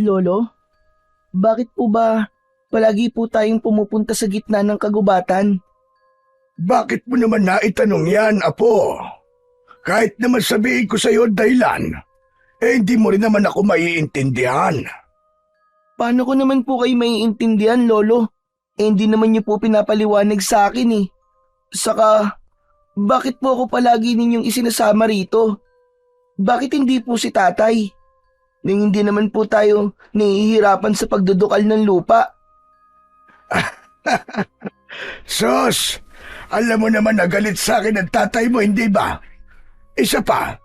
Lolo, bakit po ba palagi po tayong pumupunta sa gitna ng kagubatan? Bakit mo naman naitanong yan, Apo? Kahit naman sabihin ko sa'yo dahilan, hindi mo rin naman ako maiintindihan. Paano ko naman po kayo maiintindihan, Lolo? Hindi naman niyo po pinapaliwanag sa akin eh. Saka, bakit po ako palagi ninyong isinasama rito? Bakit hindi po si tatay? Nang hindi naman po tayo nahihirapan sa pagdudukal ng lupa. Sos, alam mo naman na galit sa akin ang tatay mo, hindi ba? Isa pa,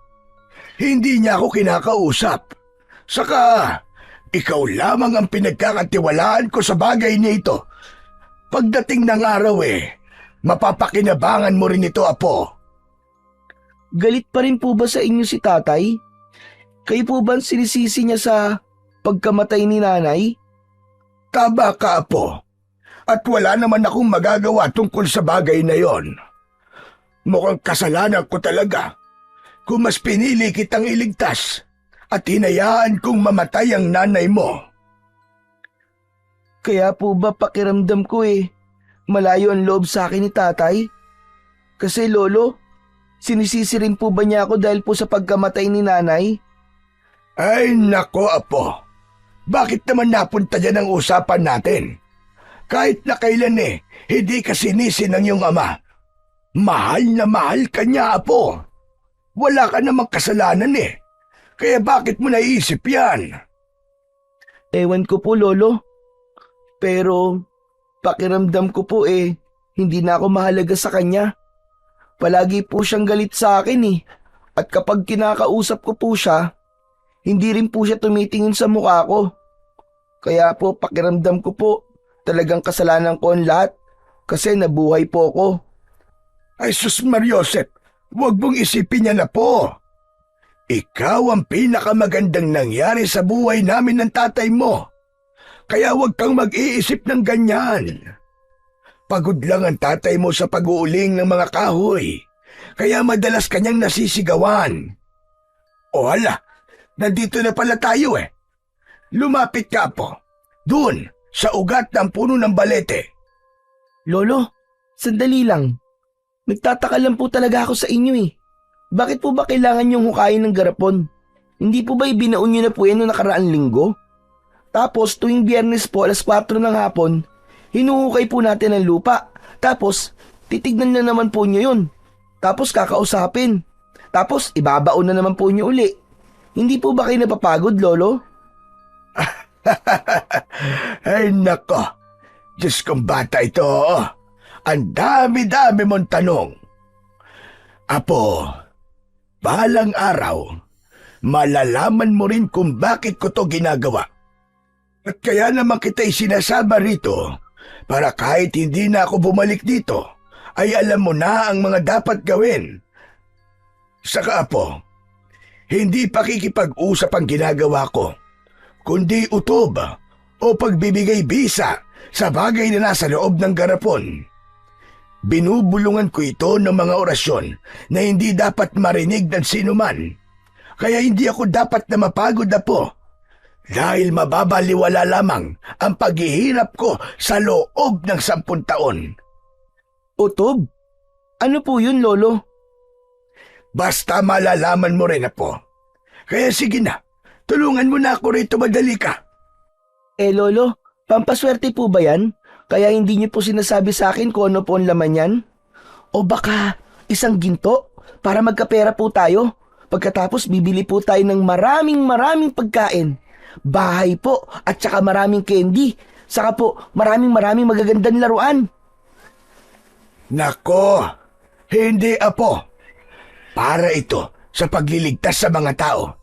hindi niya ako kinakausap. Saka, ikaw lamang ang pinagkakatiwalaan ko sa bagay nito. Pagdating ng araw mapapakinabangan mo rin ito, Apo. Galit pa rin po ba sa inyo si tatay? Kayo po ba ang sinisisi niya sa pagkamatay ni nanay? Tama ka, Apo. At wala naman akong magagawa tungkol sa bagay na yon. Mukhang kasalanan ko talaga kung mas pinili kitang iligtas at hinayaan kong mamatay ang nanay mo. Kaya po ba pakiramdam ko malayo ang loob sa akin ni tatay? Kasi lolo, sinisisi rin po ba niya ako dahil po sa pagkamatay ni nanay? Ay nako, Apo. Bakit naman napunta dyan ang usapan natin? Kahit na kailan hindi ka sinisi ng iyong ama. Mahal na mahal ka niya, Apo. Wala ka namang kasalanan Kaya bakit mo naiisip yan? Ewan ko po, lolo. Pero pakiramdam ko po hindi na ako mahalaga sa kanya. Palagi po siyang galit sa akin At kapag kinakausap ko po siya, hindi rin po siya tumitingin sa mukha ko. Kaya po pakiramdam ko po, talagang kasalanan ko ang lahat kasi nabuhay po ko. Ay sus Mariosep, huwag mong isipin yan, Apo. Ikaw ang pinakamagandang nangyari sa buhay namin ng tatay mo. Kaya huwag kang mag-iisip ng ganyan. Pagod lang ang tatay mo sa pag-uuling ng mga kahoy. Kaya madalas kanyang nasisigawan. O hala, nandito na pala tayo Lumapit ka, Apo. Doon, sa ugat ng puno ng balete. Lolo, sandali lang. Nagtataka lang po talaga ako sa inyo Bakit po ba kailangan niyong hukayin ng garapon? Hindi po ba ibinaon niyo na po yan noong nakaraang linggo? Tapos tuwing Biyernes po alas 4 ng hapon, hinuhukay po natin ang lupa. Tapos titignan na naman po niyo yun. Tapos kakausapin. Tapos ibabaon na naman po niyo uli. Hindi po ba kayo napapagod, Lolo? Ay nako, Diyos kong bata ito. Ang dami-dami mong tanong. Apo, balang araw, malalaman mo rin kung bakit ko to ginagawa. At kaya naman kita isinasama rito para kahit hindi na ako bumalik dito, ay alam mo na ang mga dapat gawin. Saka, Apo, hindi pakikipag-usap ang ginagawa ko, kundi utob o pagbibigay bisa sa bagay na nasa loob ng garapon. Binubulungan ko ito ng mga orasyon na hindi dapat marinig ng sinuman. Kaya hindi ako dapat na mapagod, Apo. Dahil mababaliwala lamang ang paghihirap ko sa loob ng 10 taon. Utob? Ano po yun, Lolo? Basta malalaman mo rin, Apo. Kaya sige na, tulungan mo na ako rito, madali ka. Lolo, pampaswerte po ba yan? Kaya hindi niyo po sinasabi sa akin kung ano po ang laman yan? O baka isang ginto para magkapera po tayo? Pagkatapos bibili po tayo ng maraming pagkain. Bahay po at saka maraming candy. Saka po maraming magagandang laruan. Nako, hindi, Apo. Para ito sa pagliligtas sa mga tao.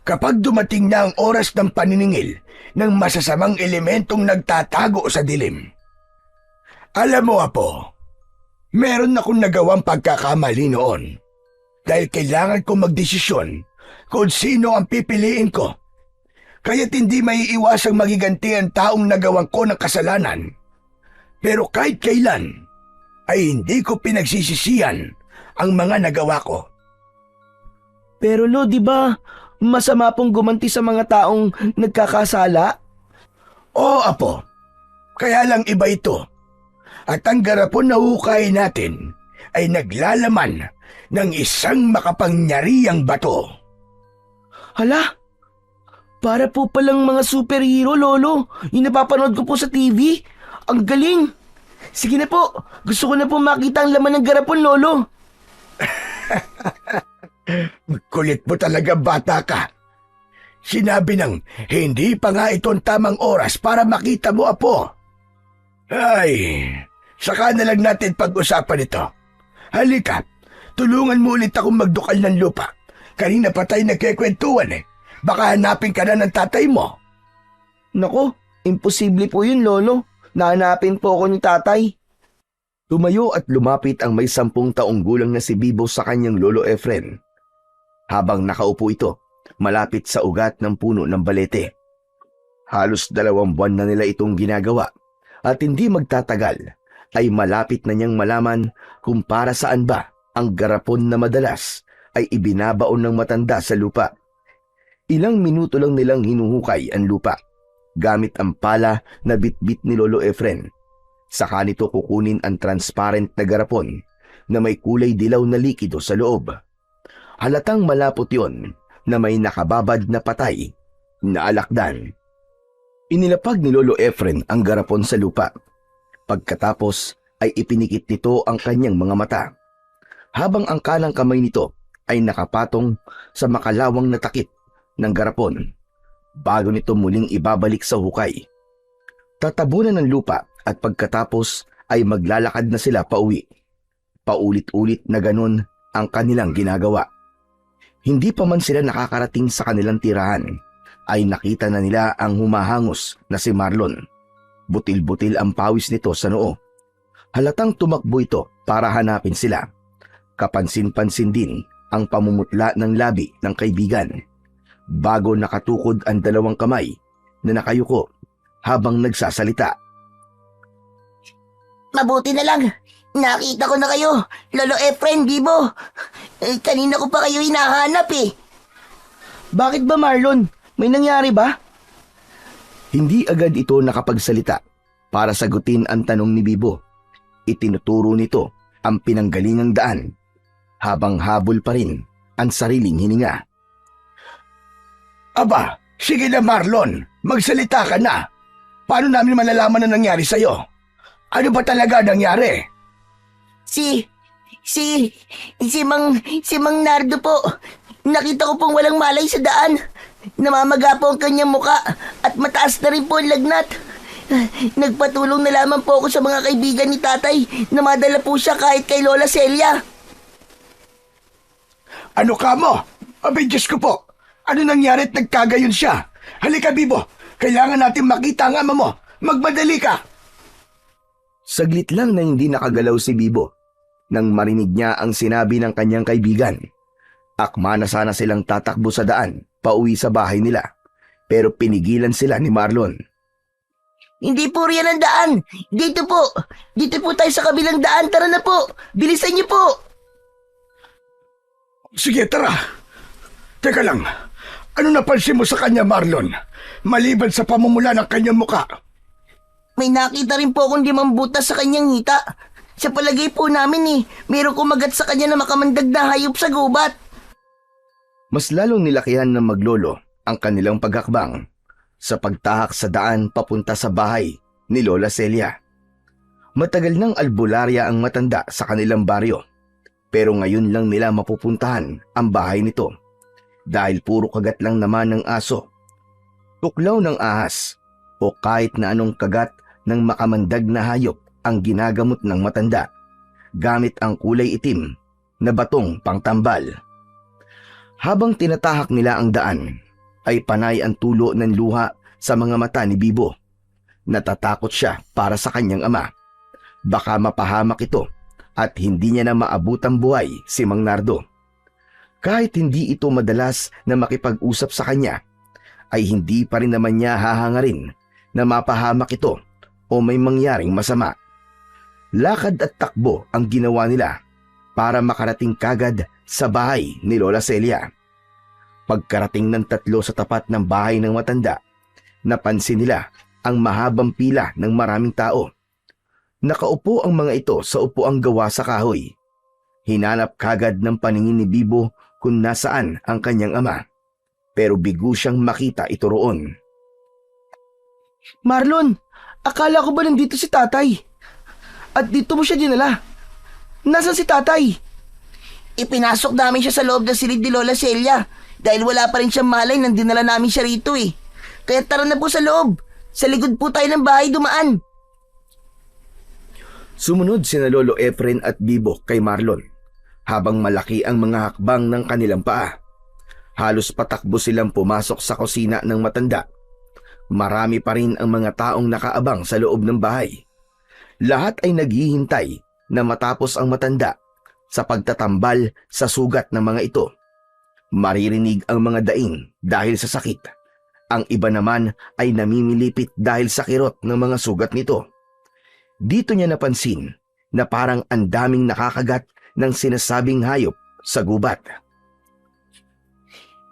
Kapag dumating na ang oras ng paniningil ng masasamang elementong nagtatago sa dilim. Alam mo, Apo, meron akong nagawang pagkakamali noon. Dahil kailangan kong magdesisyon kung sino ang pipiliin ko. Kaya't hindi maiiwasang magiganti ang taong nagawan ko ng kasalanan. Pero kahit kailan, ay hindi ko pinagsisisihan ang mga nagawa ko. Pero Lo, di ba masama pong gumanti sa mga taong nagkakasala? Oo, Apo. Kaya lang iba ito. At ang garapon na hukay natin ay naglalaman ng isang makapangyarihang bato. Hala, para po palang mga superhero, Lolo. Yung napapanood ko po sa TV. Ang galing. Sige na po, gusto ko na po makita ang laman ng garapon, Lolo. Kulit mo talaga, bata ka. Sinabi nang hindi pa nga ito ang tamang oras para makita mo, Apo. Ay, saka na lang natin pag-usapan ito. Halika, tulungan mo ulit akong magdukal ng lupa. Kanina pa tayo nagkikwentuhan eh. Baka hanapin ka na ng tatay mo. Nako, imposible po yun, Lolo. Nahanapin po ako ni tatay. Tumayo at lumapit ang may 10 taong gulang na si Bibo sa kanyang Lolo Efren. Habang nakaupo ito, malapit sa ugat ng puno ng balete. Halos 2 buwan na nila itong ginagawa at hindi magtatagal ay malapit na niyang malaman kung para saan ba ang garapon na madalas ay ibinabaon ng matanda sa lupa. Ilang minuto lang nilang hinuhukay ang lupa gamit ang pala na bitbit ni Lolo Efren. Saka nito kukunin ang transparent na garapon na may kulay dilaw na likido sa loob. Halatang malapot yon na may nakababad na patay na alakdan. Inilapag ni Lolo Efren ang garapon sa lupa. Pagkatapos ay ipinikit nito ang kanyang mga mata. Habang ang kanang kamay nito ay nakapatong sa makalawang na takip ng garapon bago nito muling ibabalik sa hukay. Tatabunan ng lupa at pagkatapos ay maglalakad na sila pauwi. Paulit-ulit na ganun ang kanilang ginagawa. Hindi pa man sila nakakarating sa kanilang tirahan ay nakita na nila ang humahangos na si Marlon. Butil-butil ang pawis nito sa noo. Halatang tumakbo ito para hanapin sila. Kapansin-pansin din ang pamumutla ng labi ng kaibigan bago nakatukod ang 2 kamay na nakayuko habang nagsasalita. Mabuti na lang. Nakita ko na kayo, Lolo Efren, Bibo. Kanina ko pa kayo hinahanap eh. Bakit ba, Marlon? May nangyari ba? Hindi agad ito nakapagsalita para sagutin ang tanong ni Bibo. Itinuturo nito ang pinanggalingang daan habang habol pa rin ang sariling hininga. Aba, sige na Marlon, magsalita ka na. Paano namin malalaman na nangyari sa'yo? Ano ba talaga nangyari? Si Mang Nardo po. Nakita ko pong walang malay sa daan. Namamaga po ang kanyang muka at mataas na rin po ang lagnat. Nagpatulong na lamang po ako sa mga kaibigan ni tatay na madala po siya kahit kay Lola Celia. Ano ka mo? Abay, Diyos ko po. Ano nangyari at nagkagayon siya? Halika, Bibo. Kailangan natin makita ang ama mo. Magmadali ka. Saglit lang na hindi nakagalaw si Bibo nang marinig niya ang sinabi ng kanyang kaibigan. Akma na sana silang tatakbo sa daan pauwi sa bahay nila, pero pinigilan sila ni Marlon. Hindi po riyan ang daan. Dito po. Dito po tayo sa kabilang daan. Tara na po. Bilisan niyo po. Sige, tara. Teka lang. Ano napansin mo sa kanya, Marlon? Maliban sa pamumula ng kanyang muka. May nakita rin po akong 5 butas sa kanyang hita. Sa palagay po namin mayroong kumagat sa kanya na makamandag na hayop sa gubat. Mas lalong nilakihan ng maglolo ang kanilang paghakbang sa pagtahak sa daan papunta sa bahay ni Lola Celia. Matagal nang albularya ang matanda sa kanilang baryo, pero ngayon lang nila mapupuntahan ang bahay nito dahil puro kagat lang naman ng aso, tuklaw ng ahas o kahit na anong kagat ng makamandag na hayop ang ginagamot ng matanda gamit ang kulay itim na batong pangtambal. Habang tinatahak nila ang daan, ay panay ang tulo ng luha sa mga mata ni Bibo. Natatakot siya para sa kanyang ama. Baka mapahamak ito at hindi niya na maabutang buhay si Mang Nardo. Kahit hindi ito madalas na makipag-usap sa kanya, ay hindi pa rin naman niya hahangarin na mapahamak ito o may mangyaring masama. Lakad at takbo ang ginawa nila para makarating kagad sa bahay ni Lola Celia. Pagkarating ng tatlo sa tapat ng bahay ng matanda, napansin nila ang mahabang pila ng maraming tao. Nakaupo ang mga ito sa upuang gawa sa kahoy. Hinanap kagad ng paningin ni Bibo kung nasaan ang kanyang ama, pero bigo siyang makita ito roon. Marlon, akala ko ba nandito si tatay? At dito mo siya dinala? Nasaan si tatay? Ipinasok namin siya sa loob ng silid ni Lola Celia dahil wala pa rin siyang malay nang dinala namin siya rito eh. Kaya tara na po sa loob. Sa likod po tayo ng bahay dumaan. Sumunod sina Lolo Efren at Bibo kay Marlon habang malaki ang mga hakbang ng kanilang paa. Halos patakbo silang pumasok sa kusina ng matanda. Marami pa rin ang mga taong nakaabang sa loob ng bahay. Lahat ay naghihintay na matapos ang matanda sa pagtatambal sa sugat ng mga ito. Maririnig ang mga daing dahil sa sakit. Ang iba naman ay namimilipit dahil sa kirot ng mga sugat nito. Dito niya napansin na parang ang daming nakakagat ng sinasabing hayop sa gubat.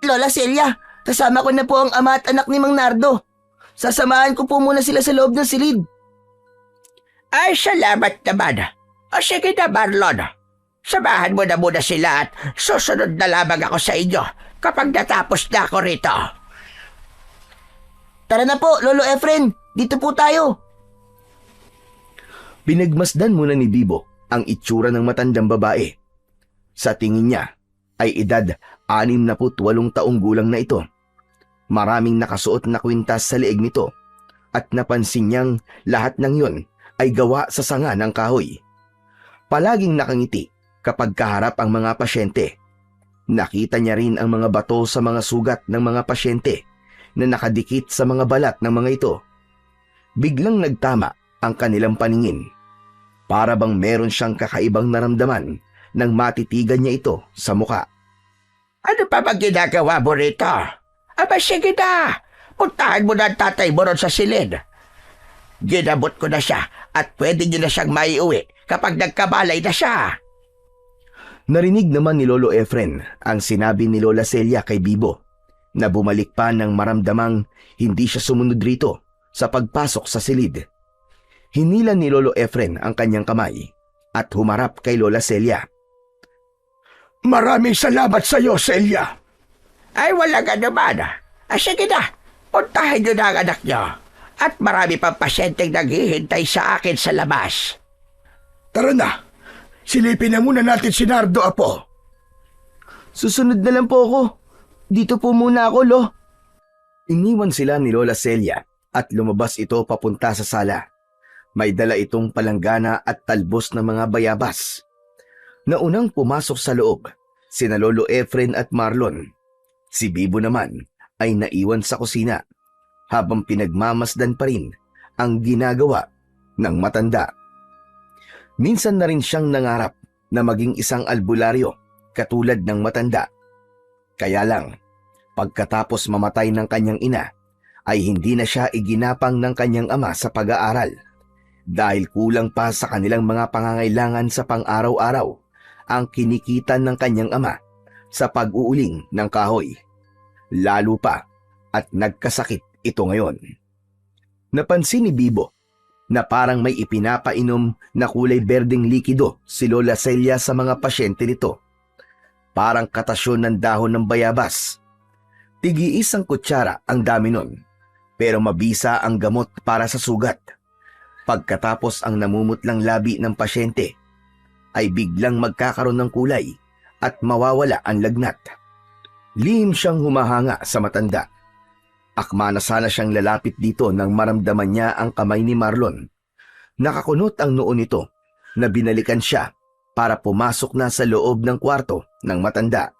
Lola Celia, kasama ko na po ang ama at anak ni Mang Nardo. Sasamahan ko po muna sila sa loob ng silid. Ay, salamat naman. O sige na, Marlon. Samahan mo na muna sila at susunod na lamang ako sa inyo kapag natapos na ako rito. Tara na po, Lolo Efren. Dito po tayo. Pinagmasdan muna ni Bibo ang itsura ng matandang babae. Sa tingin niya ay edad 68 taong gulang na ito. Maraming nakasuot na kwintas sa leeg nito at napansin niyang lahat ng yon ay gawa sa sanga ng kahoy. Palaging nakangiti kapag kaharap ang mga pasyente. Nakita niya rin ang mga bato sa mga sugat ng mga pasyente na nakadikit sa mga balat ng mga ito. Biglang nagtama ang kanilang paningin. Para bang meron siyang kakaibang naramdaman nang matitigan niya ito sa muka. Ano pa bang ginagawa mo rito? Aba, sige na. Puntahan mo na ang tatay mo ron sa silid. Ginabot ko na siya at pwede niyo na siyang maiuwi kapag nagkabalay na siya. Narinig naman ni Lolo Efren ang sinabi ni Lola Celia kay Bibo na bumalik pa nang maramdamang hindi siya sumunod rito sa pagpasok sa silid. Hinila ni Lolo Efren ang kanyang kamay at humarap kay Lola Celia. Maraming salamat sa iyo, Celia. Ay, wala ka naman. Sige na, puntahan niyo na ang anak niyo. At marami pang pasyenteng naghihintay sa akin sa labas. Tara na. Silipin na muna natin si Nardo, Apo. Susunod na lang po ako. Dito po muna ako, Lo. Iniwan sila ni Lola Celia at lumabas ito papunta sa sala. May dala itong palanggana at talbos ng mga bayabas. Naunang pumasok sa loob, sina Lolo Efren at Marlon. Si Bibo naman ay naiwan sa kusina habang pinagmamasdan pa rin ang ginagawa ng matanda. Minsan na rin siyang nangarap na maging isang albularyo katulad ng matanda. Kaya lang, pagkatapos mamatay ng kanyang ina, ay hindi na siya iginapang ng kanyang ama sa pag-aaral dahil kulang pa sa kanilang mga pangangailangan sa pang-araw-araw ang kinikitan ng kanyang ama sa pag-uuling ng kahoy. Lalo pa at nagkasakit ito ngayon. Napansin ni Bibo na parang may ipinapainom na kulay berdeng likido si Lola Celia sa mga pasyente nito. Parang katasyon ng dahon ng bayabas. Tig-iisang kutsara ang dami nun, pero mabisa ang gamot para sa sugat. Pagkatapos ang namumutlang labi ng pasyente, ay biglang magkakaroon ng kulay at mawawala ang lagnat. Lihim siyang humahanga sa matanda. Akma na sana siyang lalapit dito nang maramdaman niya ang kamay ni Marlon. Nakakunot ang noo nito na binalikan siya para pumasok na sa loob ng kwarto ng matanda.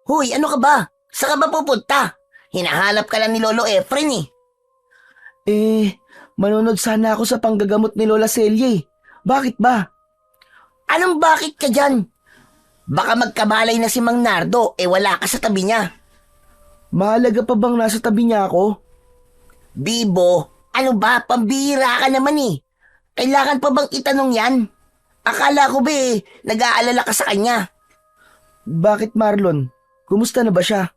Hoy, ano ka ba? Saan ka ba pupunta? Hinahanap ka lang ni Lolo Efren eh. Manunod sana ako sa panggagamot ni Lola Celia eh. Bakit ba? Anong bakit ka dyan? Baka magkabalay na si Mang Nardo wala ka sa tabi niya. Mahalaga pa bang nasa tabi niya ako? Bibo, ano ba? Pambihira ka naman eh. Kailangan pa bang itanong yan? Akala ko ba nag-aalala ka sa kanya. Bakit Marlon? Kumusta na ba siya?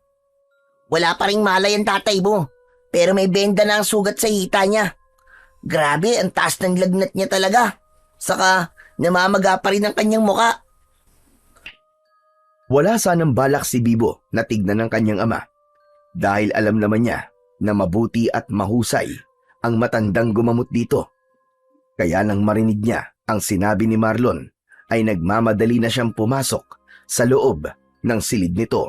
wala pa ring malay ang tatay mo. Pero may benda na ang sugat sa hita niya. Grabe, ang taas ng lagnat niya talaga. Saka, namamaga pa rin ang kanyang muka. Wala sanang balak si Bibo na tignan ng kanyang ama dahil alam naman niya na mabuti at mahusay ang matandang gumamot dito. Kaya nang marinig niya ang sinabi ni Marlon ay nagmamadali na siyang pumasok sa loob ng silid nito.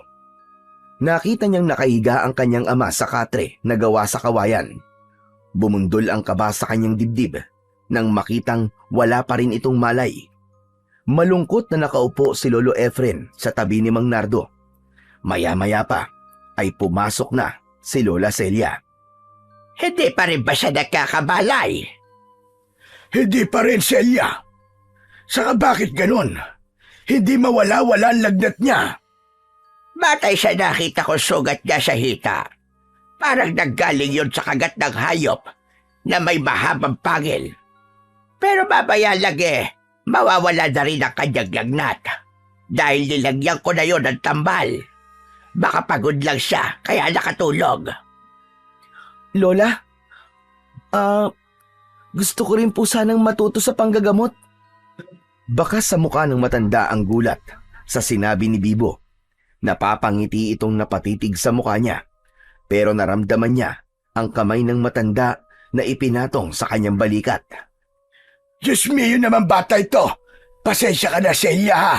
Nakita niyang nakahiga ang kanyang ama sa katre na gawa sa kawayan. Bumundol ang kaba sa kanyang dibdib nang makitang wala pa rin itong malay. Malungkot na nakaupo si Lolo Efren sa tabi ni Mang Nardo. Maya-maya pa ay pumasok na si Lola Celia. Hindi pa rin ba siya nagkakabalay? Hindi pa rin, Celia. Saka bakit ganun? Hindi mawala-wala ang lagnat niya. Batay sa nakita ko sugat niya sa hita. Parang naggaling yun sa kagat ng hayop na may mahabang pangil. Pero babaya lagi, mawawala na rin ang kanyang lagnat. Dahil nilagyan ko na yun ng tambal. Baka pagod lang siya, kaya nakatulog. Lola, gusto ko rin po sanang matuto sa panggagamot. Bakas sa mukha ng matanda ang gulat sa sinabi ni Bibo. Napapangiti itong napatitig sa mukha niya, pero naramdaman niya ang kamay ng matanda na ipinatong sa kanyang balikat. Diyos mio naman bata ito. Pasensya ka na, Celia, ha.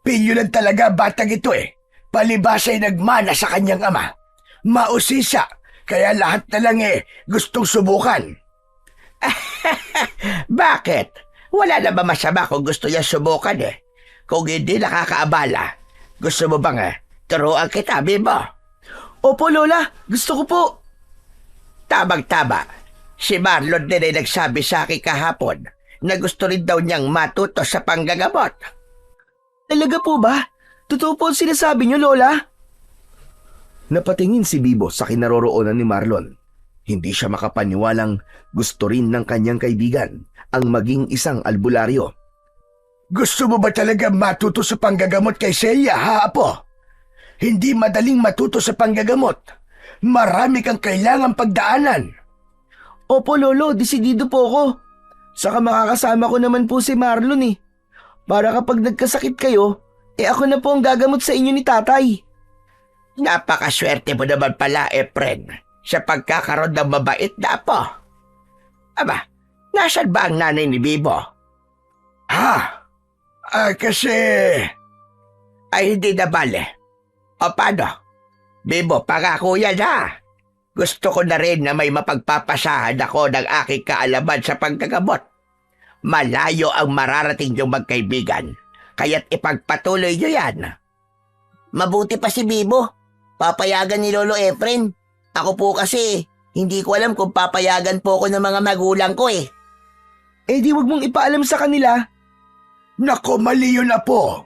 Pilyo lang talaga batang ito eh. Palibas ay nagmana sa kanyang ama. Mausisa, kaya lahat na lang gustong subukan. Bakit? Wala na ba masama kung gusto niya subukan eh? Kung hindi nakakaabala, gusto mo bang turuan kita, Bibo? Opo, Lola, gusto ko po. Tamang-tama. Si Marlon din ay nagsabi sa akin kahapon na gusto rin daw niyang matuto sa panggagamot. Talaga po ba? Totoo po ang sinasabi niyo, Lola? Napatingin si Bibo sa kinaroroonan ni Marlon. Hindi siya makapaniwalang gusto rin ng kanyang kaibigan ang maging isang albularyo. Gusto mo ba talaga matuto sa panggagamot kay Celia, ha, Apo? Hindi madaling matuto sa panggagamot. Marami kang kailangang pagdaanan. Opo, Lolo, desidido po ako. Saka makakasama ko naman po si Marlon eh. Para kapag nagkasakit kayo, ako na po ang gagamot sa inyo ni tatay. Napakaswerte mo naman pala, Efren, sa pagkakaroon ng mabait na apo. Aba, nasan ba ang nanay ni Bibo? Kasi... Ay hindi na bale. O paano? Bibo, pangako yan ha. Gusto ko na rin na may mapagpapasahan ako ng aking kaalaman sa paggagamot. Malayo ang mararating yung magkaibigan, kaya't ipagpatuloy nyo yan. Mabuti pa si Bibo. Papayagan ni Lolo Efren. Ako po kasi, hindi ko alam kung papayagan po ako ng mga magulang ko eh. Eh di wag mong ipaalam sa kanila. Nako, mali yun, Apo.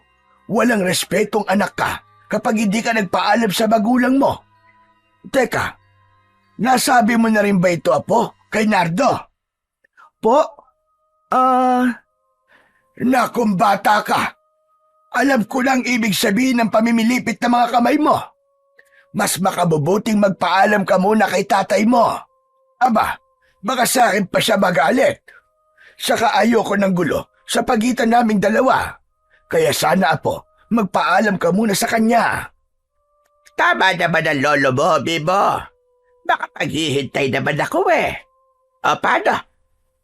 Walang respetong anak ka kapag hindi ka nagpaalam sa magulang mo. Teka, nasabi mo na rin ba ito, Apo, kay Nardo? Po? Nakong bata ka. Alam ko lang ibig sabihin ng pamimilipit ng mga kamay mo. Mas makabubuting magpaalam ka muna kay tatay mo. Aba, baka sa akin pa siya magalit. Saka ayoko ng gulo sa pagitan naming dalawa. Kaya sana, Apo, magpaalam ka muna sa kanya. Tama naman ang lolo mo, Bibo. Baka paghihintay naman ako eh. O paano?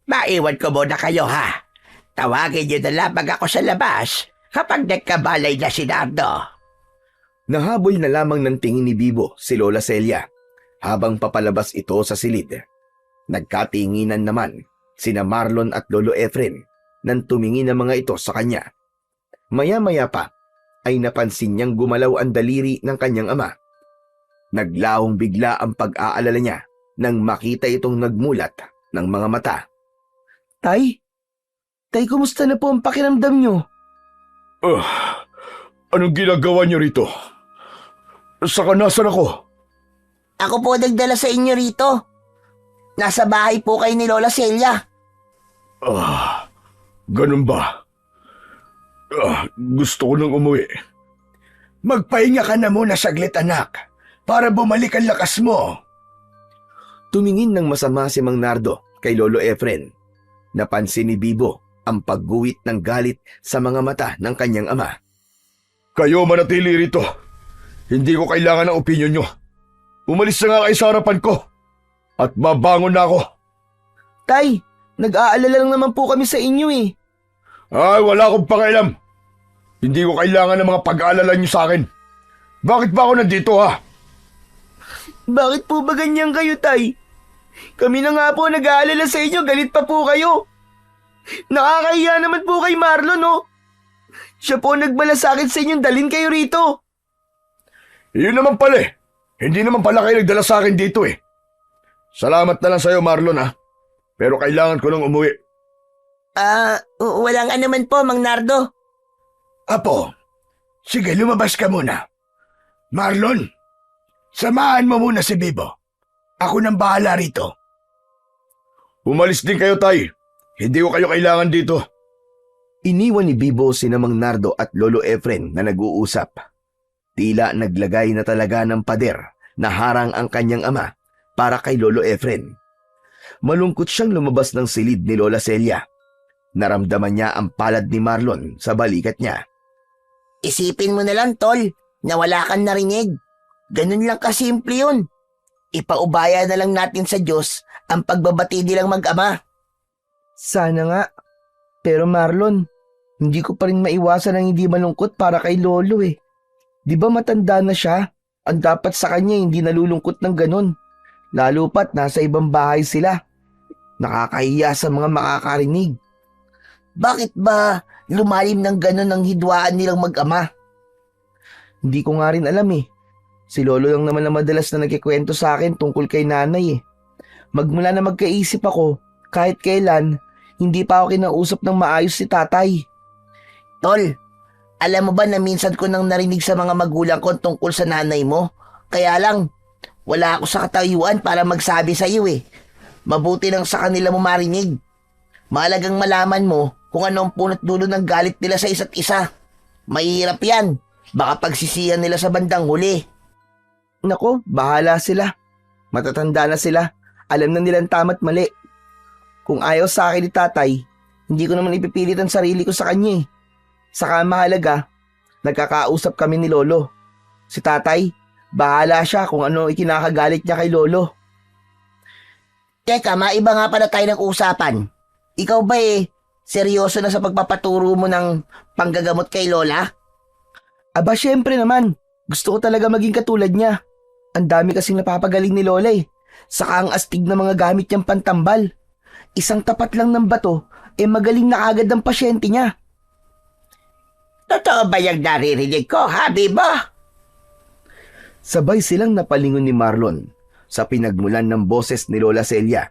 Maiwan ko muna kayo ha. Tawagin niyo na lamang ako sa labas kapag nagkabalay na si Nardo. Nahabol na lamang ng tingin ni Bibo si Lola Celia habang papalabas ito sa silid. Nagkatinginan naman sina Marlon at Lolo Efren nang tumingin ang mga ito sa kanya. Maya-maya pa ay napansin niyang gumalaw ang daliri ng kanyang ama. Naglawong bigla ang pag-aalala niya nang makita itong nagmulat ng mga mata. Tay, kumusta na po ang pakiramdam niyo? Anong ginagawa niyo rito? Saka nasan ako? Ako po nagdala sa inyo rito. Nasa bahay po kayo ni Lola Celia. Ganun ba? Gusto ko nang umuwi. Magpahinga ka na muna saglit, anak. para bumalik ang lakas mo. Tumingin ng masama si Mang Nardo kay Lolo Efren. Napansin ni Bibo ang pagguhit ng galit sa mga mata ng kanyang ama. Kayo manatili rito. Hindi ko kailangan ng opinyon nyo. Umalis na nga kayo sa harapan ko. At babangon na ako. Tay, nag-aalala lang naman po kami sa inyo eh. Ay, wala akong pakialam. Hindi ko kailangan ng mga pag-aalala nyo sa akin. Bakit ba ako nandito ha? Bakit po ba ganyan kayo, Tay? Kami na nga po nag-aalala sa inyo, galit pa po kayo. Nakakahiya naman po kay Marlon, no? Siya po nagbala sa akin sa inyong dalhin kayo rito. Yun naman pala eh. Hindi naman pala kayo nagdala sa akin dito eh. Salamat na lang sa'yo, Marlon ha. Pero kailangan ko nang umuwi. Walang anuman po, Mang Nardo. Apo, sige lumabas ka muna. Marlon, samahan mo muna si Bibo. Ako nang bahala rito. Umalis din kayo, Tay. Hindi ko kayo kailangan dito. Iniwan ni Bibo sina Mang Nardo at Lolo Efren na nag-uusap. Tila naglagay na talaga ng pader na harang ang kanyang ama para kay Lolo Efren. Malungkot siyang lumabas ng silid ni Lola Celia. Naramdaman niya ang palad ni Marlon sa balikat niya. Isipin mo na lang, Tol, na wala kang narinig. Ganun lang kasimple yun. Ipaubaya na lang natin sa Diyos ang pagbabati nilang mag-ama. Sana nga. Pero Marlon, hindi ko pa rin maiwasan ang hindi malungkot para kay Lolo eh. Di ba matanda na siya? Ang dapat sa kanya hindi nalulungkot ng ganun. Lalo pat nasa ibang bahay sila. Nakakahiya sa mga makakarinig. Bakit ba lumalim ng ganun ang hidwaan nilang mag-ama? Hindi ko nga rin alam eh. Si Lolo lang naman na madalas na nagkikwento sa akin tungkol kay nanay eh. Magmula na magkaisip ako, kahit kailan, hindi pa ako kinausap ng maayos si tatay. Tol, alam mo ba na minsan ko nang narinig sa mga magulang ko tungkol sa nanay mo? Kaya lang, wala ako sa katayuan para magsabi sa iyo eh. Mabuti lang sa kanila mo marinig. Mahalagang malaman mo kung ano ang punot dulo ng galit nila sa isa't isa. Mahirap yan. Baka pagsisihan nila sa bandang huli. Nako, bahala sila. Matatanda na sila. Alam na nilang tama't mali. Kung ayaw sa akin ni tatay, hindi ko naman ipipilit ang sarili ko sa kanya eh. Saka mahalaga, nagkakausap kami ni Lolo. Si tatay, bahala siya kung ano ikinakagalit niya kay Lolo. Teka, maiba nga pala tayo ng usapan. Ikaw ba seryoso na sa pagpapaturo mo ng panggagamot kay Lola? Aba, syempre naman. Gusto ko talaga maging katulad niya. Ang dami kasing napapagaling ni Lola eh. Saka ang astig na mga gamit niyang pantambal. Isang tapat lang ng bato, magaling na agad ang pasyente niya. Totoo ba yung naririnig ko, ha, Bibo? Sabay silang napalingon ni Marlon sa pinagmulan ng boses ni Lola Celia.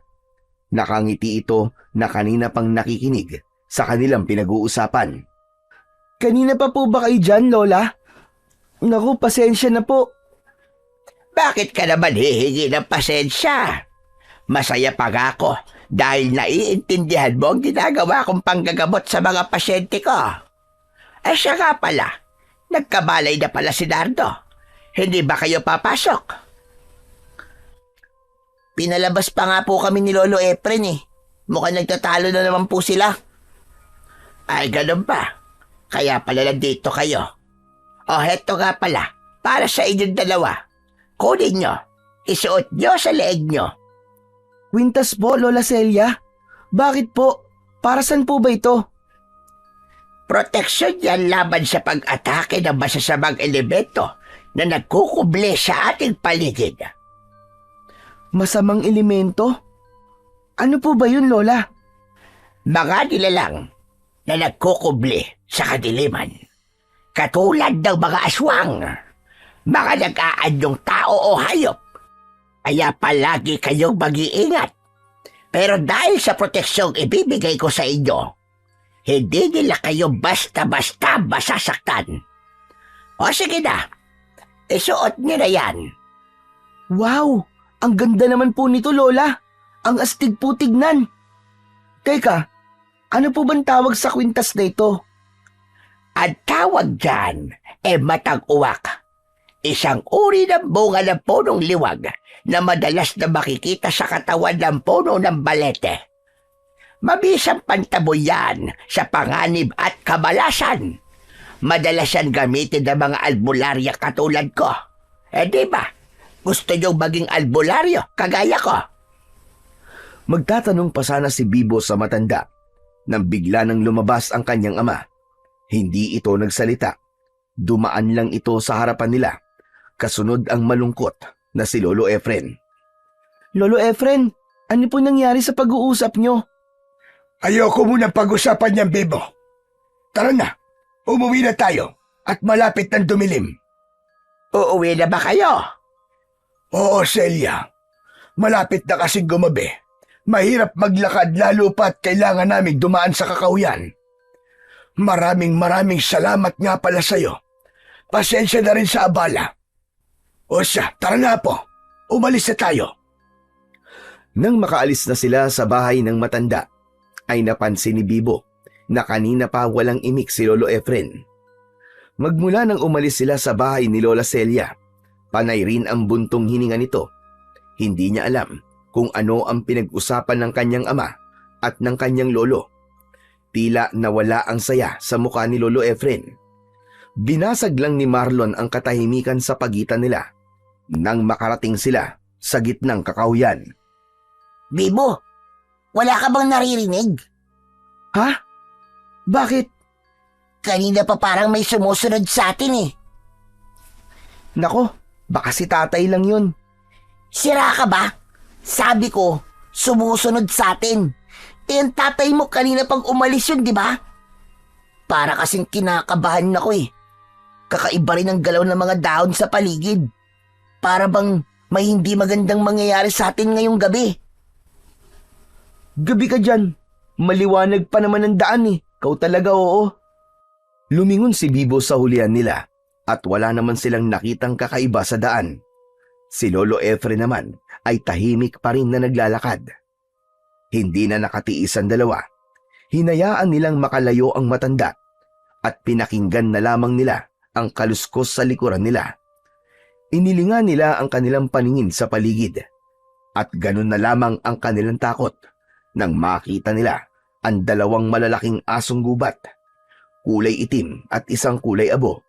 Nakangiti ito na kanina pang nakikinig sa kanilang pinag-uusapan. Kanina pa po ba kayo dyan, Lola? Naku, pasensya na po. Bakit ka naman hihingi ng pasensya? Masaya pa nga ako dahil naiintindihan mo ang ginagawa kong panggagamot sa mga pasyente ko. Siya nga pala, nagkabalay na pala si Nardo. Hindi ba kayo papasok? Pinalabas pa nga po kami ni Lolo Efren eh. Mukhang nagtatalo na naman po sila. Ay, ganun ba? Kaya pala nandito kayo. O heto nga pala, para sa inyong dalawa. Kunin nyo, isuot nyo sa leeg nyo. Kwintas po, Lola Celia. Bakit po? Para saan po ba ito? Proteksyon yan laban sa pag-atake ng masasamang elemento na nagkukuble sa ating paligid. Masamang elemento? Ano po ba yun, Lola? Mga nilalang na nagkukuble sa kadiliman. Katulad ng mga aswang, mga nag-aanyong tao o hayop. Kaya palagi kayong mag-iingat. Pero dahil sa proteksyong ibibigay ko sa inyo, hindi nila kayo basta-basta masasaktan. O sige na, isuot niyo na yan. Wow! Ang ganda naman po nito, Lola. Ang astig po tignan. Teka, ano po bang tawag sa kwintas na ito? Ang tawag dyan matag-uwak. Isang uri ng bunga ng punong liwag na madalas na makikita sa katawan ng puno ng balete. Mabisang pantaboy yan sa panganib at kamalasan. Madalas yan gamitin ng mga albularya katulad ko. Di ba? Gusto niyong maging albularyo kagaya ko? Magtatanong pa sana si Bibo sa matanda nang bigla nang lumabas ang kanyang ama. Hindi ito nagsalita. Dumaan lang ito sa harapan nila. Kasunod ang malungkot na si Lolo Efren. Lolo Efren, ano po nangyari sa pag-uusap nyo? Ayoko muna pag-usapan niyan, Bibo. Tara na, umuwi na tayo at malapit ng dumilim. Uuwi na ba kayo? Oo, Celia. Malapit na kasing gumabi. Mahirap maglakad lalo pa't kailangan naming dumaan sa kakauyan. Maraming salamat nga pala sa'yo. Pasensya na rin sa abala. O siya, tara na po. Umalis na tayo. Nang makaalis na sila sa bahay ng matanda, ay napansin ni Bibo na kanina pa walang imik si Lolo Efren. Magmula nang umalis sila sa bahay ni Lola Celia, panay rin ang buntong hininga nito. Hindi niya alam kung ano ang pinag-usapan ng kanyang ama at ng kanyang lolo. Tila nawala ang saya sa mukha ni Lolo Efren. Binasag lang ni Marlon ang katahimikan sa pagitan nila nang makarating sila sa gitnang kakauyan. Bibo, wala ka bang naririnig? Ha? Bakit? Kanina pa parang may sumusunod sa atin eh. Nako, baka si tatay lang yun. Sira ka ba? Sabi ko, sumusunod sa atin. Ang tatay mo kanina pag umalis yun, di ba? Para kasing kinakabahan ako eh. Kakaiba rin ang galaw ng mga dahon sa paligid. Para bang may hindi magandang mangyayari sa atin ngayong gabi. Gabi ka dyan. Maliwanag pa naman ang daan eh. Kau talaga oo. Lumingon si Bibo sa hulihan nila at wala naman silang nakitang kakaiba sa daan. Si Lolo Efren naman ay tahimik pa rin na naglalakad. Hindi na nakatiis ang dalawa. Hinayaan nilang makalayo ang matanda at pinakinggan na lamang nila ang kaluskos sa likuran nila. Inilingan nila ang kanilang paningin sa paligid at ganun na lamang ang kanilang takot nang makita nila ang dalawang malalaking asong gubat, kulay itim at isang kulay abo.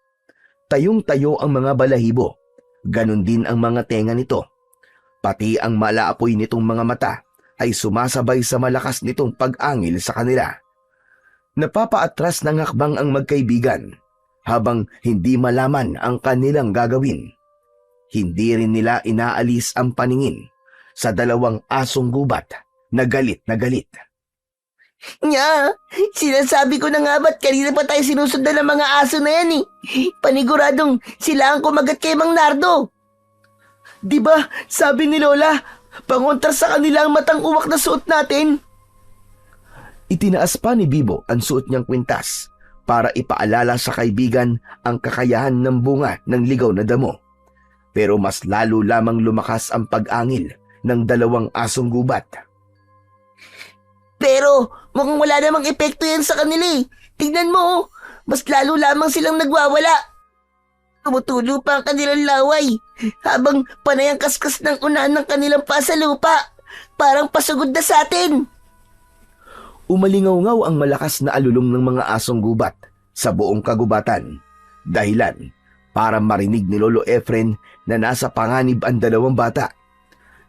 Tayong-tayo ang mga balahibo, ganun din ang mga tenga nito. Pati ang malaapoy nitong mga mata ay sumasabay sa malakas nitong pag-angil sa kanila. Napapaatras ng hakbang ang magkaibigan habang hindi malaman ang kanilang gagawin. Hindi rin nila inaalis ang paningin sa dalawang asong gubat na galit na galit. Nya, sinasabi ko na nga ba't kanina pa tayo sinusundan ng mga aso na yan eh. Paniguradong sila ang kumagat kay Mang Nardo. Diba, sabi ni Lola, pangontra sa kanila ang matang uwak na suot natin. Itinaas pa ni Bibo ang suot niyang kwintas para ipaalala sa kaibigan ang kakayahan ng bunga ng ligaw na damo. Pero mas lalo lamang lumakas ang pag-angil ng dalawang asong gubat. Pero mukhang wala namang epekto yan sa kanila eh. Tignan mo oh, mas lalo lamang silang nagwawala. Tumutulo pa ang kanilang laway habang panay ang kaskas ng unahan ng kanilang paa sa lupa. Parang pasugod na sa atin. Umalingaw-ngaw ang malakas na alulong ng mga asong gubat sa buong kagubatan. Dahilan para marinig ni Lolo Efren na nasa panganib ang dalawang bata.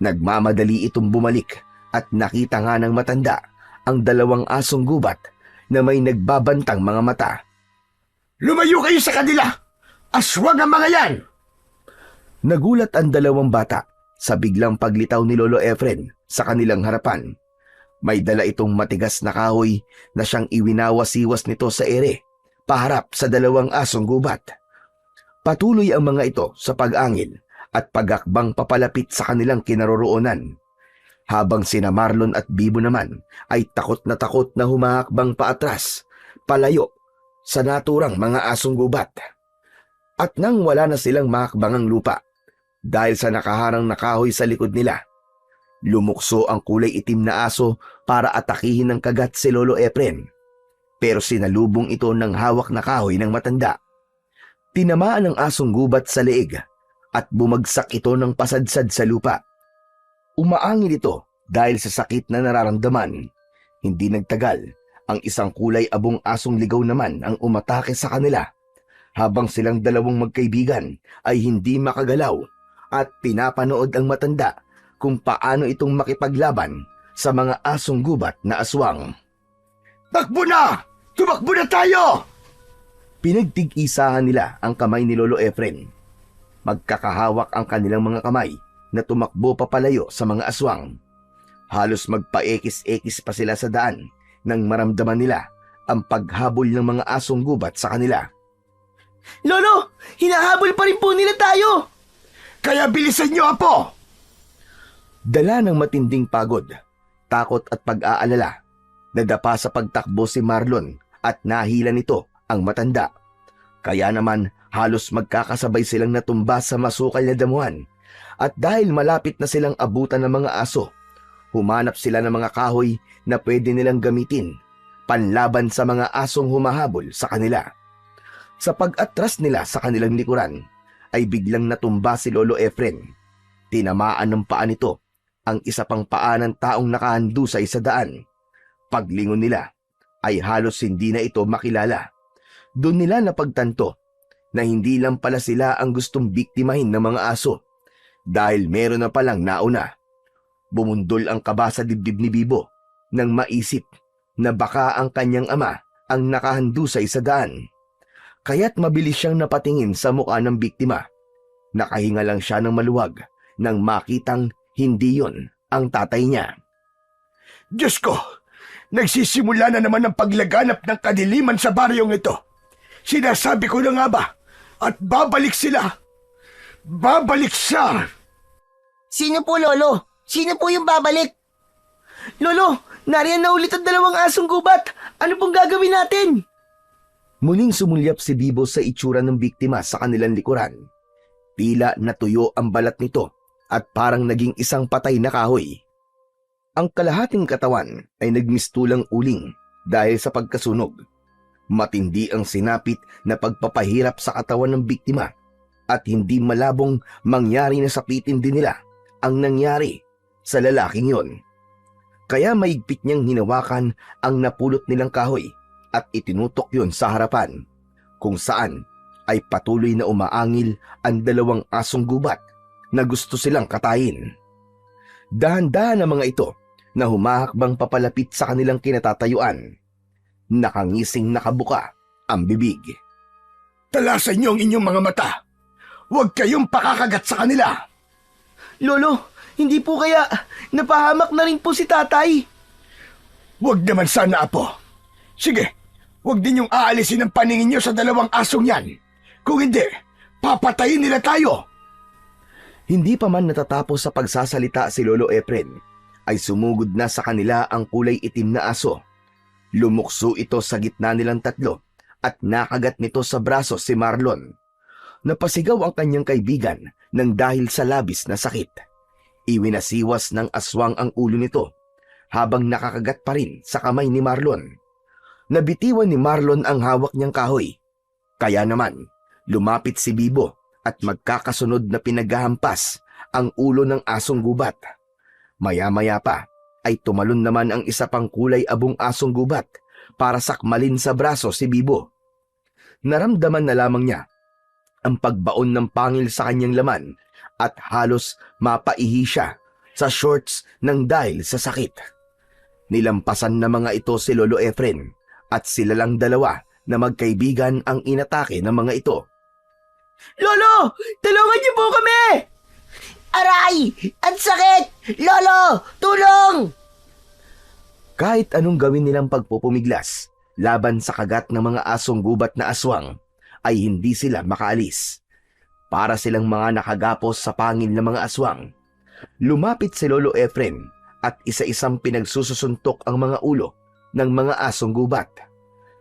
Nagmamadali itong bumalik at nakita nga ng matanda ang dalawang asong gubat na may nagbabantang mga mata. Lumayo kayo sa kanila! Aswang ang mga yan! Nagulat ang dalawang bata sa biglang paglitaw ni Lolo Efren sa kanilang harapan. May dala itong matigas na kahoy na siyang iwinawas-iwas nito sa ere, paharap sa dalawang asong gubat. Patuloy ang mga ito sa pag-angil at pagakbang papalapit sa kanilang kinaroroonan. Habang sina Marlon at Bibo naman ay takot na humahakbang paatras, palayo sa naturang mga asong gubat. At nang wala na silang mahakbangang lupa dahil sa nakaharang na kahoy sa likod nila, lumukso ang kulay itim na aso para atakihin ng kagat si Lolo Efren. Pero sinalubong ito ng hawak na kahoy ng matanda. Tinamaan ng asong gubat sa leeg at bumagsak ito ng pasadsad sa lupa. Umaangil ito dahil sa sakit na nararamdaman. Hindi nagtagal, ang isang kulay abong asong ligaw naman ang umatake sa kanila, habang silang dalawang magkaibigan ay hindi makagalaw at pinapanood ang matanda kung paano itong makipaglaban sa mga asong gubat na aswang. Takbo na! Tumakbo na tayo! Pinagtig-isahan nila ang kamay ni Lolo Efren. Magkakahawak ang kanilang mga kamay na tumakbo papalayo sa mga aswang. Halos magpaekis-ekis pa sila sa daan nang maramdaman nila ang paghabol ng mga asong gubat sa kanila. Lolo, hinahabol pa rin po nila tayo! Kaya bilisan niyo, Apo! Dala ng matinding pagod, takot at pag-aalala, nadapa sa pagtakbo si Marlon at nahila nito ang matanda. Kaya naman halos magkakasabay silang natumba sa masukal na damuhan, at dahil malapit na silang abutan ng mga aso, humanap sila ng mga kahoy na pwede nilang gamitin panlaban sa mga asong humahabol sa kanila. Sa pag-atras nila sa kanilang likuran, ay biglang natumba si Lolo Efren. Tinamaan ng paa nito ang isa pang paa ng taong nakahandusay sa daan. Paglingon nila ay halos hindi na ito makilala. Doon nila napagtanto na hindi lang pala sila ang gustong biktimahin ng mga aso, dahil meron na palang nauna. Bumundol ang kaba sa dibdib ni Bibo nang maisip na baka ang kanyang ama ang nakahandusay sa daan. Kaya't mabilis siyang napatingin sa mukha ng biktima. Nakahinga lang siya ng maluwag nang makitang hindi yon ang tatay niya. Diyos ko! Nagsisimula na naman ang paglaganap ng kadiliman sa baryong ito. Sinasabi ko na nga ba? At babalik sila! Babalik siya! Sino po, Lolo? Sino po yung babalik? Lolo, nariyan na ulit ang dalawang asong gubat. Ano pong gagawin natin? Muling sumulyap si Bibo sa itsura ng biktima sa kanilang likuran. Tila natuyo ang balat nito at parang naging isang patay na kahoy. Ang kalahating katawan ay nagmistulang uling dahil sa pagkasunog. Matindi ang sinapit na pagpapahirap sa katawan ng biktima at hindi malabong mangyari na sapitin din nila ang nangyari sa lalaking yon. Kaya maigpit niyang hinawakan ang napulot nilang kahoy at itinutok yon sa harapan, kung saan ay patuloy na umaangil ang dalawang asong gubat na gusto silang katayin. Dahan-dahan ang mga ito na humahakbang papalapit sa kanilang kinatatayuan. Nakangising nakabuka ang bibig. Talasan niyo ang inyong mga mata. Huwag kayong pakakagat sa kanila. Lolo, hindi po kaya napahamak na rin po si tatay? Huwag naman sana, Apo. Sige, huwag din yung aalisin ang paningin niyo sa dalawang asong yan. Kung hindi, papatayin nila tayo. Hindi pa man natatapos sa pagsasalita si Lolo Efren, ay sumugod na sa kanila ang kulay itim na aso. Lumukso ito sa gitna nilang tatlo at nakagat nito sa braso si Marlon. Napasigaw ang kanyang kaibigan nang dahil sa labis na sakit. Iwinasiwas ng aswang ang ulo nito habang nakakagat pa rin sa kamay ni Marlon. Nabitiwan ni Marlon ang hawak niyang kahoy. Kaya naman, lumapit si Bibo at magkakasunod na pinaghahampas ang ulo ng asong gubat. Maya-maya pa ay tumalon naman ang isa pang kulay abong asong gubat para sakmalin sa braso si Bibo. Naramdaman na lamang niya ang pagbaon ng pangil sa kanyang laman at halos mapaihi siya sa shorts ng dahil sa sakit. Nilampasan na mga ito si Lolo Efren at sila lang dalawa na magkaibigan ang inatake ng mga ito. Lolo, tulungan niyo po kami! Aray! Ang sakit! Lolo, tulong! Kahit anong gawin nilang pagpupumiglas laban sa kagat ng mga asong gubat na aswang, ay hindi sila makaalis. Para silang mga nakagapos sa pangil ng mga aswang. Lumapit si Lolo Efren at isa-isang pinagsususuntok ang mga ulo ng mga asong gubat.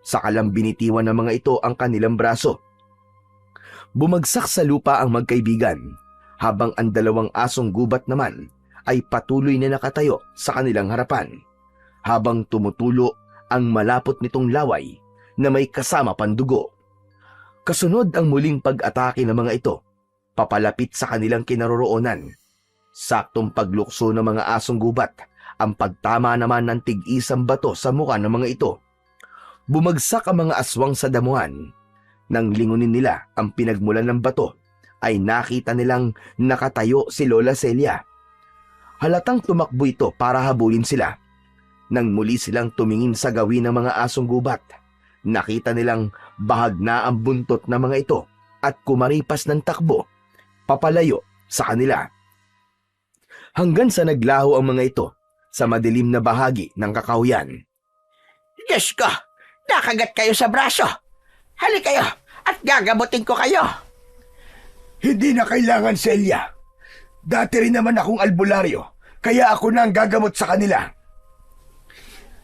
Sakalang binitiwan ng mga ito ang kanilang braso. Bumagsak sa lupa ang magkaibigan, habang ang dalawang asong gubat naman ay patuloy na nakatayo sa kanilang harapan, habang tumutulo ang malapot nitong laway na may kasama pandugo. Kasunod ang muling pag-atake ng mga ito. papalapit sa kanilang kinaroroonan. Saktong paglukso ng mga asong gubat, ang pagtama naman ng tig-isang bato sa mukha ng mga ito. Bumagsak ang mga aswang sa damuhan. Nang lingunin nila ang pinagmulan ng bato, ay nakita nilang nakatayo si Lola Celia. Halatang tumakbo ito para habulin sila. Nang muli silang tumingin sa gawin ng mga asong gubat, nakita nilang bahag na ang buntot ng mga ito at kumaripas ng takbo, papalayo sa kanila. Hanggang sa naglaho ang mga ito sa madilim na bahagi ng kakahuyan. Diyos ko, nakagat kayo sa braso. Hali kayo at gagamutin ko kayo. Hindi na kailangan, Celia. Dati rin naman akong albularyo, kaya ako na ang gagamot sa kanila.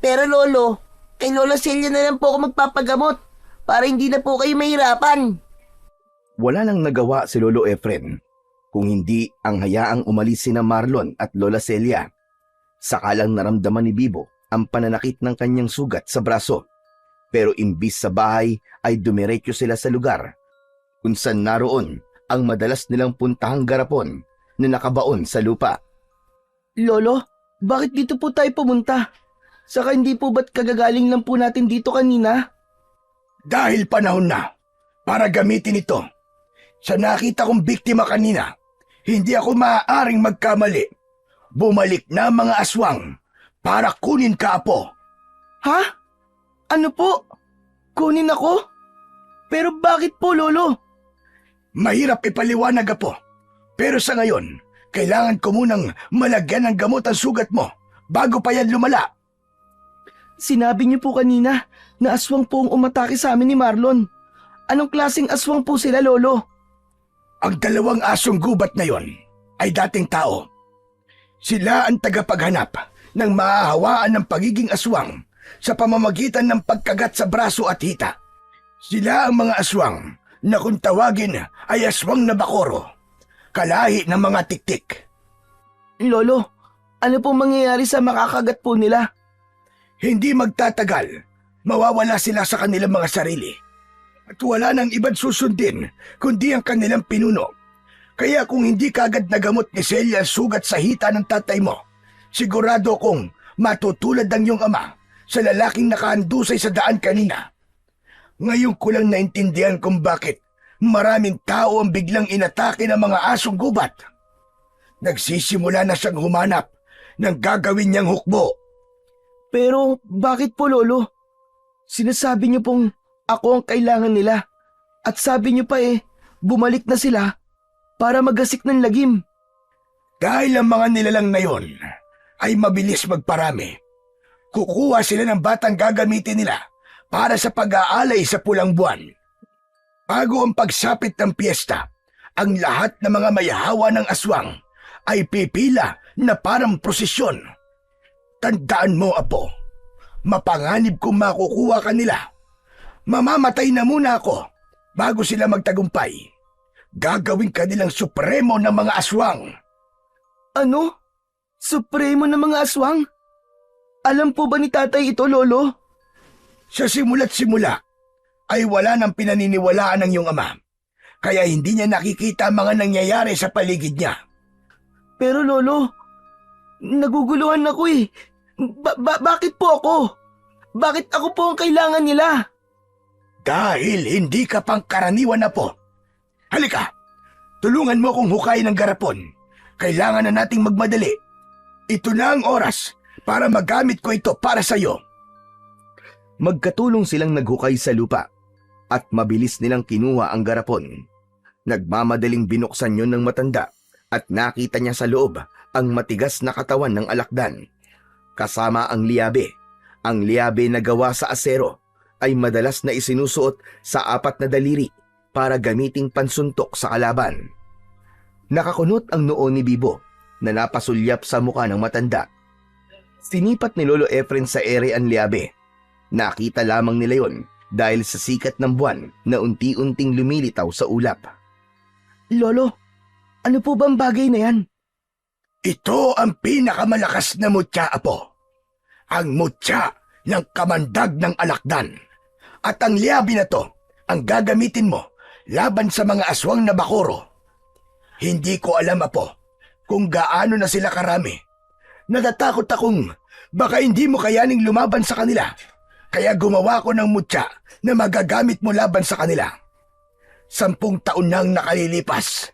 Pero Lolo, kay Lola Celia na lang po ako magpapagamot para hindi na po kayo mahirapan. Wala nang nagawa si Lolo Efren kung hindi ang hayaang umalis sina Marlon at Lola Celia. Sakalang naramdaman ni Bibo ang pananakit ng kanyang sugat sa braso. Pero imbis sa bahay ay dumiretso sila sa lugar kung saan naroon ang madalas nilang puntahang garapon na nakabaon sa lupa. Lolo, bakit dito po tayo pumunta? Saka hindi po ba't kagagaling lang po natin dito kanina? Dahil panahon na para gamitin ito. Sa nakita kong biktima kanina, hindi ako maaaring magkamali. Bumalik na ang mga aswang para kunin ka, Apo. Ha? Ano po? Kunin ako? Pero bakit po, Lolo? Mahirap ipaliwanag, Apo. Pero sa ngayon, kailangan ko munang malagyan ng gamot ang sugat mo bago pa yan lumala. Sinabi niyo po kanina na aswang po ang umatake sa amin ni Marlon. Anong klaseng aswang po sila, Lolo? Ang dalawang asong gubat na yon ay dating tao. Sila ang tagapaghanap ng mahahawaan ng pagiging aswang sa pamamagitan ng pagkagat sa braso at hita. Sila ang mga aswang na kung tawagin ay aswang na bakoro, kalahi ng mga tiktik. Lolo, ano po mangyayari sa makakagat po nila? Hindi magtatagal, mawawala sila sa kanilang mga sarili. At wala nang ibang susundin kundi ang kanilang pinuno. Kaya kung hindi kagad nagamot ni Celia ang sugat sa hita ng tatay mo, sigurado kong matutulad ang iyong ama sa lalaking nakahandusay sa daan kanina. Ngayon ko lang naintindihan kung bakit maraming tao ang biglang inatake ng mga asong gubat. Nagsisimula na siyang humanap ng gagawin niyang hukbo. Pero bakit po, Lolo? Sinasabi niyo pong ako ang kailangan nila. At sabi niyo pa bumalik na sila para magasik ng lagim. Dahil ang mga nilalang na yon ay mabilis magparami. Kukuha sila ng batang gagamitin nila para sa pag-aalay sa pulang buwan. Bago ang pagsapit ng piyesta, ang lahat ng mga mayahawa ng aswang ay pipila na parang prosesyon. Tandaan mo, Apo, mapanganib kung makukuha ka nila. Mamamatay na muna ako bago sila magtagumpay. Gagawin ka nilang supremo ng mga aswang. Ano? Supremo ng mga aswang? Alam po ba ni tatay ito, Lolo? Sa simula't simula ay wala nang pinaniniwalaan ng iyong ama. Kaya hindi niya nakikita ang mga nangyayari sa paligid niya. Pero Lolo, naguguluhan ako Bakit po ako? Bakit ako po ang kailangan nila? Dahil hindi ka pangkaraniwan na po. Halika, tulungan mo akong hukayin ng garapon. Kailangan na nating magmadali. Ito na ang oras para magamit ko ito para sa iyo. Magkatulong silang naghukay sa lupa at mabilis nilang kinuha ang garapon. Nagmamadaling binuksan yon ng matanda at nakita niya sa loob ang matigas na katawan ng alakdan. Kasama ang liabe. Ang liabe na gawa sa asero ay madalas na isinusuot sa 4 na daliri para gamiting pansuntok sa kalaban. Nakakunot ang noo ni Bibo na napasulyap sa mukha ng matanda. Sinipat ni Lolo Efren sa ere ang liabe. Nakita lamang nila yon dahil sa sikat ng buwan na unti-unting lumilitaw sa ulap. Lolo, ano po bang bagay na yan? Ito ang pinakamalakas na mutya, Apo. Ang mutya ng kamandag ng alakdan. At ang liabi na to ang gagamitin mo laban sa mga aswang na bakoro. Hindi ko alam, Apo, kung gaano na sila karami. Natatakot akong baka hindi mo kayaning lumaban sa kanila. Kaya gumawa ko ng mutya na magagamit mo laban sa kanila. 10 taon nang nakalilipas.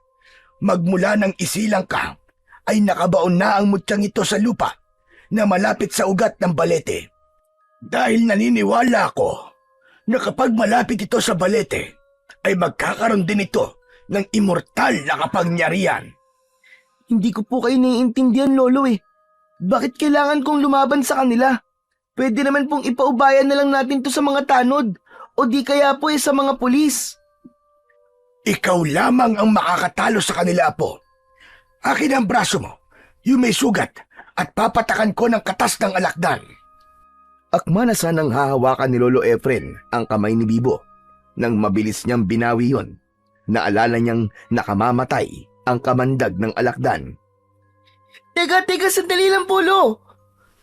Magmula ng isilang ka, ay nakabaon na ang mutyang ito sa lupa na malapit sa ugat ng balete. Dahil naniniwala ako na kapag malapit ito sa balete, ay magkakaroon din ito ng immortal na kapangyarihan. Hindi ko po kayo naiintindihan, Lolo eh. Bakit kailangan kong lumaban sa kanila? Pwede naman pong ipaubayan na lang natin to sa mga tanod o di kaya po sa mga pulis. Ikaw lamang ang makakatalo sa kanila, Apo. Akin ang braso mo, yung may sugat, at papatakan ko ng katas ng alakdan. Akma na sanang hahawakan ni Lolo Efren ang kamay ni Bibo. Nang mabilis niyang binawi yon, naalala niyang nakamamatay ang kamandag ng alakdan. Teka, sandali lang po, Lo.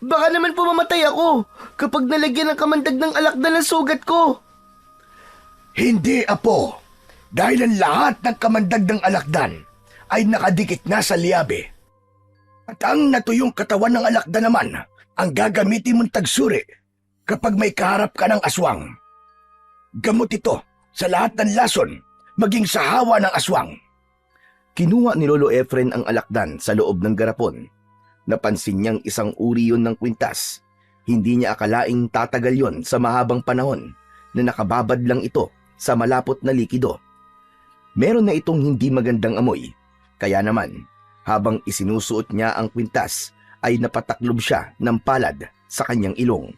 Baka naman po mamatay ako kapag nalagyan ng kamandag ng alakdan ng sugat ko. Hindi, Apo. Dahil ang lahat ng kamandag ng alakdan ay nakadikit na sa liabe. At ang natuyong katawan ng alakdan naman ang gagamitin mong tagsuri kapag may kaharap ka ng aswang. Gamot ito sa lahat ng lason, maging sa hawa ng aswang. Kinuha ni Lolo Efren ang alakdan sa loob ng garapon. Napansin niyang isang uri yun ng kwintas. Hindi niya akalaing tatagal yon sa mahabang panahon na nakababad lang ito sa malapot na likido. Meron na itong hindi magandang amoy. Kaya naman, habang isinusuot niya ang kwintas, ay napataklob siya ng palad sa kanyang ilong.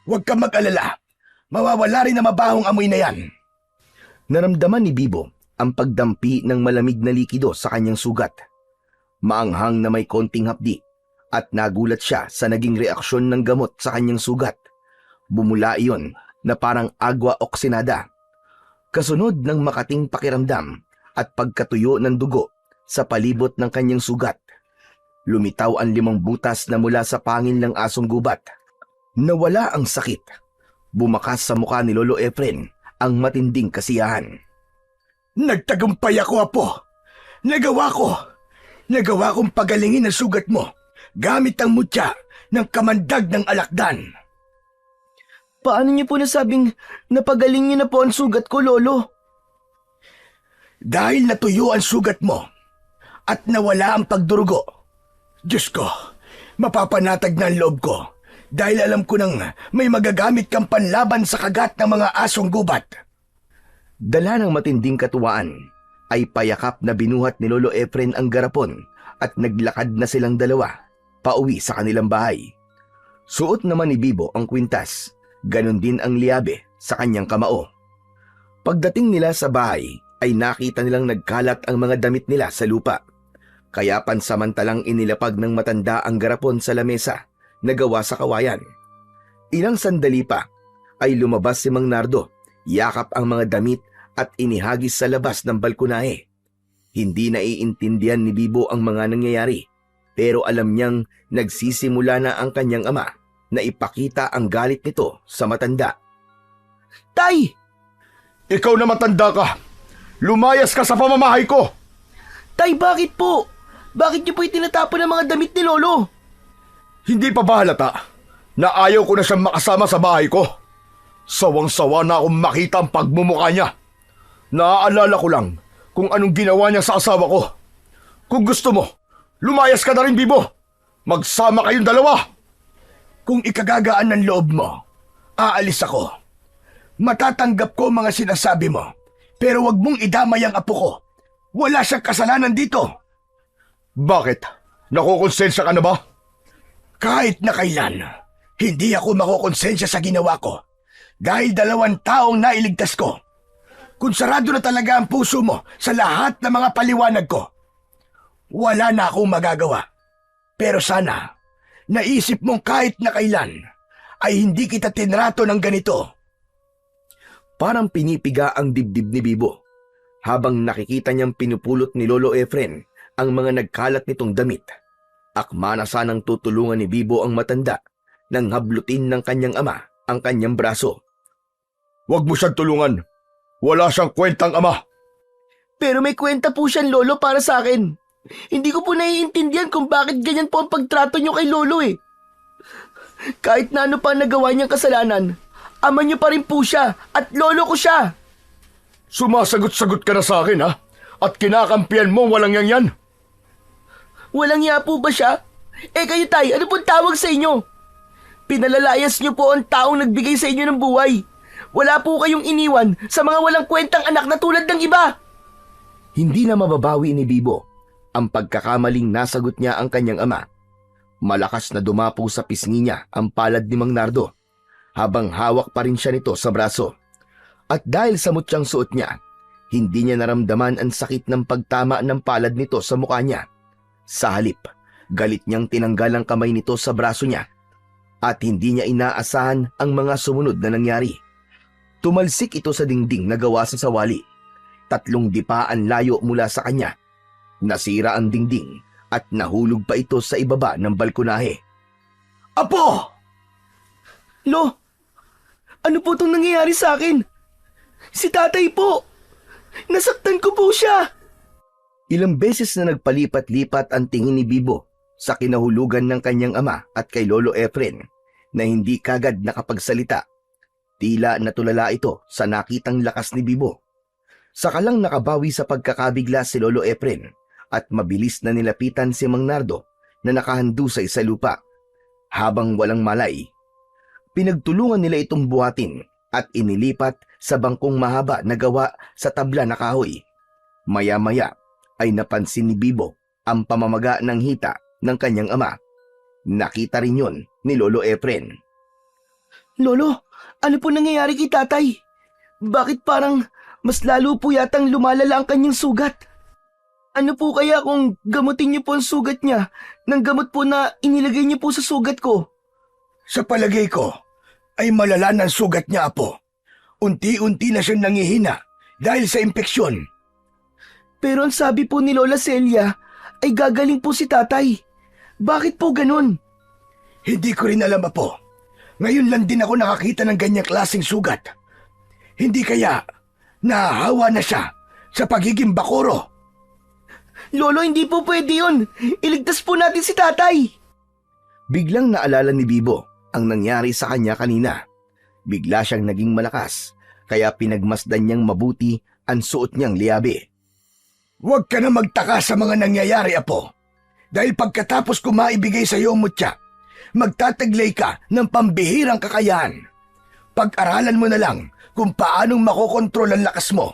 Huwag kang mag-alala. Mawawala rin na mabahong amoy na yan. Naramdaman ni Bibo ang pagdampi ng malamig na likido sa kanyang sugat. Maanghang na may konting hapdi at nagulat siya sa naging reaksyon ng gamot sa kanyang sugat. Bumula iyon na parang agwa oksinada. Kasunod ng makating pakiramdam at pagkatuyo ng dugo sa palibot ng kanyang sugat. Lumitaw ang 5 butas na mula sa pangil ng asong gubat. Nawala ang sakit. Bumakas sa mukha ni Lolo Efren ang matinding kasiyahan. Nagtagumpay ako, Apo. Nagawa kong pagalingin ang sugat mo gamit ang mutya ng kamandag ng alakdan. Paano niyo po nasabing napagaling niyo na po ang sugat ko, Lolo? Dahil natuyo ang sugat mo at nawala ang pagdurugo. Diyos ko, mapapanatag na ang loob ko dahil alam ko nang may magagamit kang panlaban sa kagat ng mga asong gubat. Dala ng matinding katuwaan, ay payakap na binuhat ni Lolo Efren ang garapon at naglakad na silang dalawa pauwi sa kanilang bahay. Suot naman ni Bibo ang kwintas, ganon din ang liabe sa kanyang kamao. Pagdating nila sa bahay ay nakita nilang nagkalat ang mga damit nila sa lupa. Kaya pansamantalang inilapag ng matanda ang garapon sa lamesa na gawa sa kawayan. Ilang sandali pa ay lumabas si Mang Nardo, yakap ang mga damit at inihagis sa labas ng balkonahe. Hindi naiintindihan ni Bibo ang mga nangyayari, pero alam niyang nagsisimula na ang kanyang ama na ipakita ang galit nito sa matanda. Tay! Ikaw na matanda ka! Lumayas ka sa pamamahay ko! Tay, bakit po? Bakit niyo po itinatapon ang mga damit ni Lolo? Hindi pa ba halata na ayaw ko na siyang makasama sa bahay ko? Sawang-sawa na akong makita ang pagmumukha niya. Naaalala ko lang kung anong ginawa niya sa asawa ko. Kung gusto mo, lumayas ka na rin, Bibo. Magsama kayong dalawa. Kung ikagagaan ng loob mo, aalis ako. Matatanggap ko mga sinasabi mo, pero wag mong idamay ang apo ko. Wala siyang kasalanan dito. Bakit? Nakukonsensya ka na ba? Kahit na kailan, hindi ako makukonsensya sa ginawa ko dahil 2 taong nailigtas ko. Kung sarado na talaga ang puso mo sa lahat ng mga paliwanag ko, wala na akong magagawa. Pero sana, naisip mong kahit na kailan ay hindi kita tinrato ng ganito. Parang pinipiga ang dibdib ni Bibo habang nakikita niyang pinupulot ni Lolo Efren ang mga nagkalat nitong damit. Akma na sanang tutulungan ni Bibo ang matanda nang hablutin ng kanyang ama ang kanyang braso. Huwag mo siyang tulungan. Wala siyang kwentang ama. Pero may kwenta po siyang lolo para sa akin. Hindi ko po naiintindihan kung bakit ganyan po ang pagtrato niyo kay lolo eh. Kahit na ano pa nagawa niyang kasalanan, ama niyo pa rin po siya at lolo ko siya. Sumasagot-sagot ka na sa akin, ha? At kinakampihan mo walang yan. Walang iya po ba siya? Eh kayo tay, ano pong tawag sa inyo? Pinalalayas niyo po ang taong nagbigay sa inyo ng buhay. Wala po kayong iniwan sa mga walang kwentang anak na tulad ng iba. Hindi na mababawi ni Bibo ang pagkakamaling nasagot niya ang kanyang ama. Malakas na dumapo sa pisngi niya ang palad ni Mang Nardo habang hawak pa rin siya nito sa braso. At dahil sa mutyang suot niya, hindi niya naramdaman ang sakit ng pagtama ng palad nito sa mukha niya. Sa halip, galit niyang tinanggal ang kamay nito sa braso niya at hindi niya inaasahan ang mga sumunod na nangyari. Tumalsik ito sa dingding na gawa sa sawali. 3 dipaan layo mula sa kanya. Nasira ang dingding at nahulog pa ito sa ibaba ng balkonahe. Apo! Lo, ano po itong nangyayari sa akin? Si tatay po! Nasaktan ko po siya! Ilang beses na nagpalipat-lipat ang tingin ni Bibo sa kinahulugan ng kanyang ama at kay Lolo Efren na hindi kagad nakapagsalita. Tila natulala ito sa nakitang lakas ni Bibo. Saka lang nakabawi sa pagkakabigla si Lolo Efren at mabilis na nilapitan si Mang Nardo na nakahandusay sa lupa. Habang walang malay, pinagtulungan nila itong buhatin at inilipat sa bangkong mahaba na gawa sa tabla na kahoy. Maya-maya ay napansin ni Bibo ang pamamaga ng hita ng kanyang ama. Nakita rin yon ni Lolo Efren. Lolo, ano po nangyayari kay tatay? Bakit parang mas lalo po yatang lumalala ang kanyang sugat? Ano po kaya kung gamutin niyo po ang sugat niya ng gamot po na inilagay niyo po sa sugat ko? Sa palagay ko, ay malala ng sugat niya, Apo. Unti-unti na siyang nangihina dahil sa impeksyon. Pero ang sabi po ni Lola Celia ay gagaling po si tatay. Bakit po ganun? Hindi ko rin alam, Apo. Ngayon lang din ako nakakita ng ganyang klaseng sugat. Hindi kaya nahahawa na siya sa pagiging bakuro. Lolo, hindi po pwede yun. Iligtas po natin si tatay. Biglang naalala ni Bibo ang nangyari sa kanya kanina. Bigla siyang naging malakas, kaya pinagmasdan niyang mabuti ang suot niyang liyabe. Huwag ka na magtaka sa mga nangyayari, Apo. Dahil pagkatapos ko maibigay sa iyo ang mutya, magtataglay ka ng pambihirang kakayahan. Pag-aralan mo na lang kung paanong makokontrol ang lakas mo.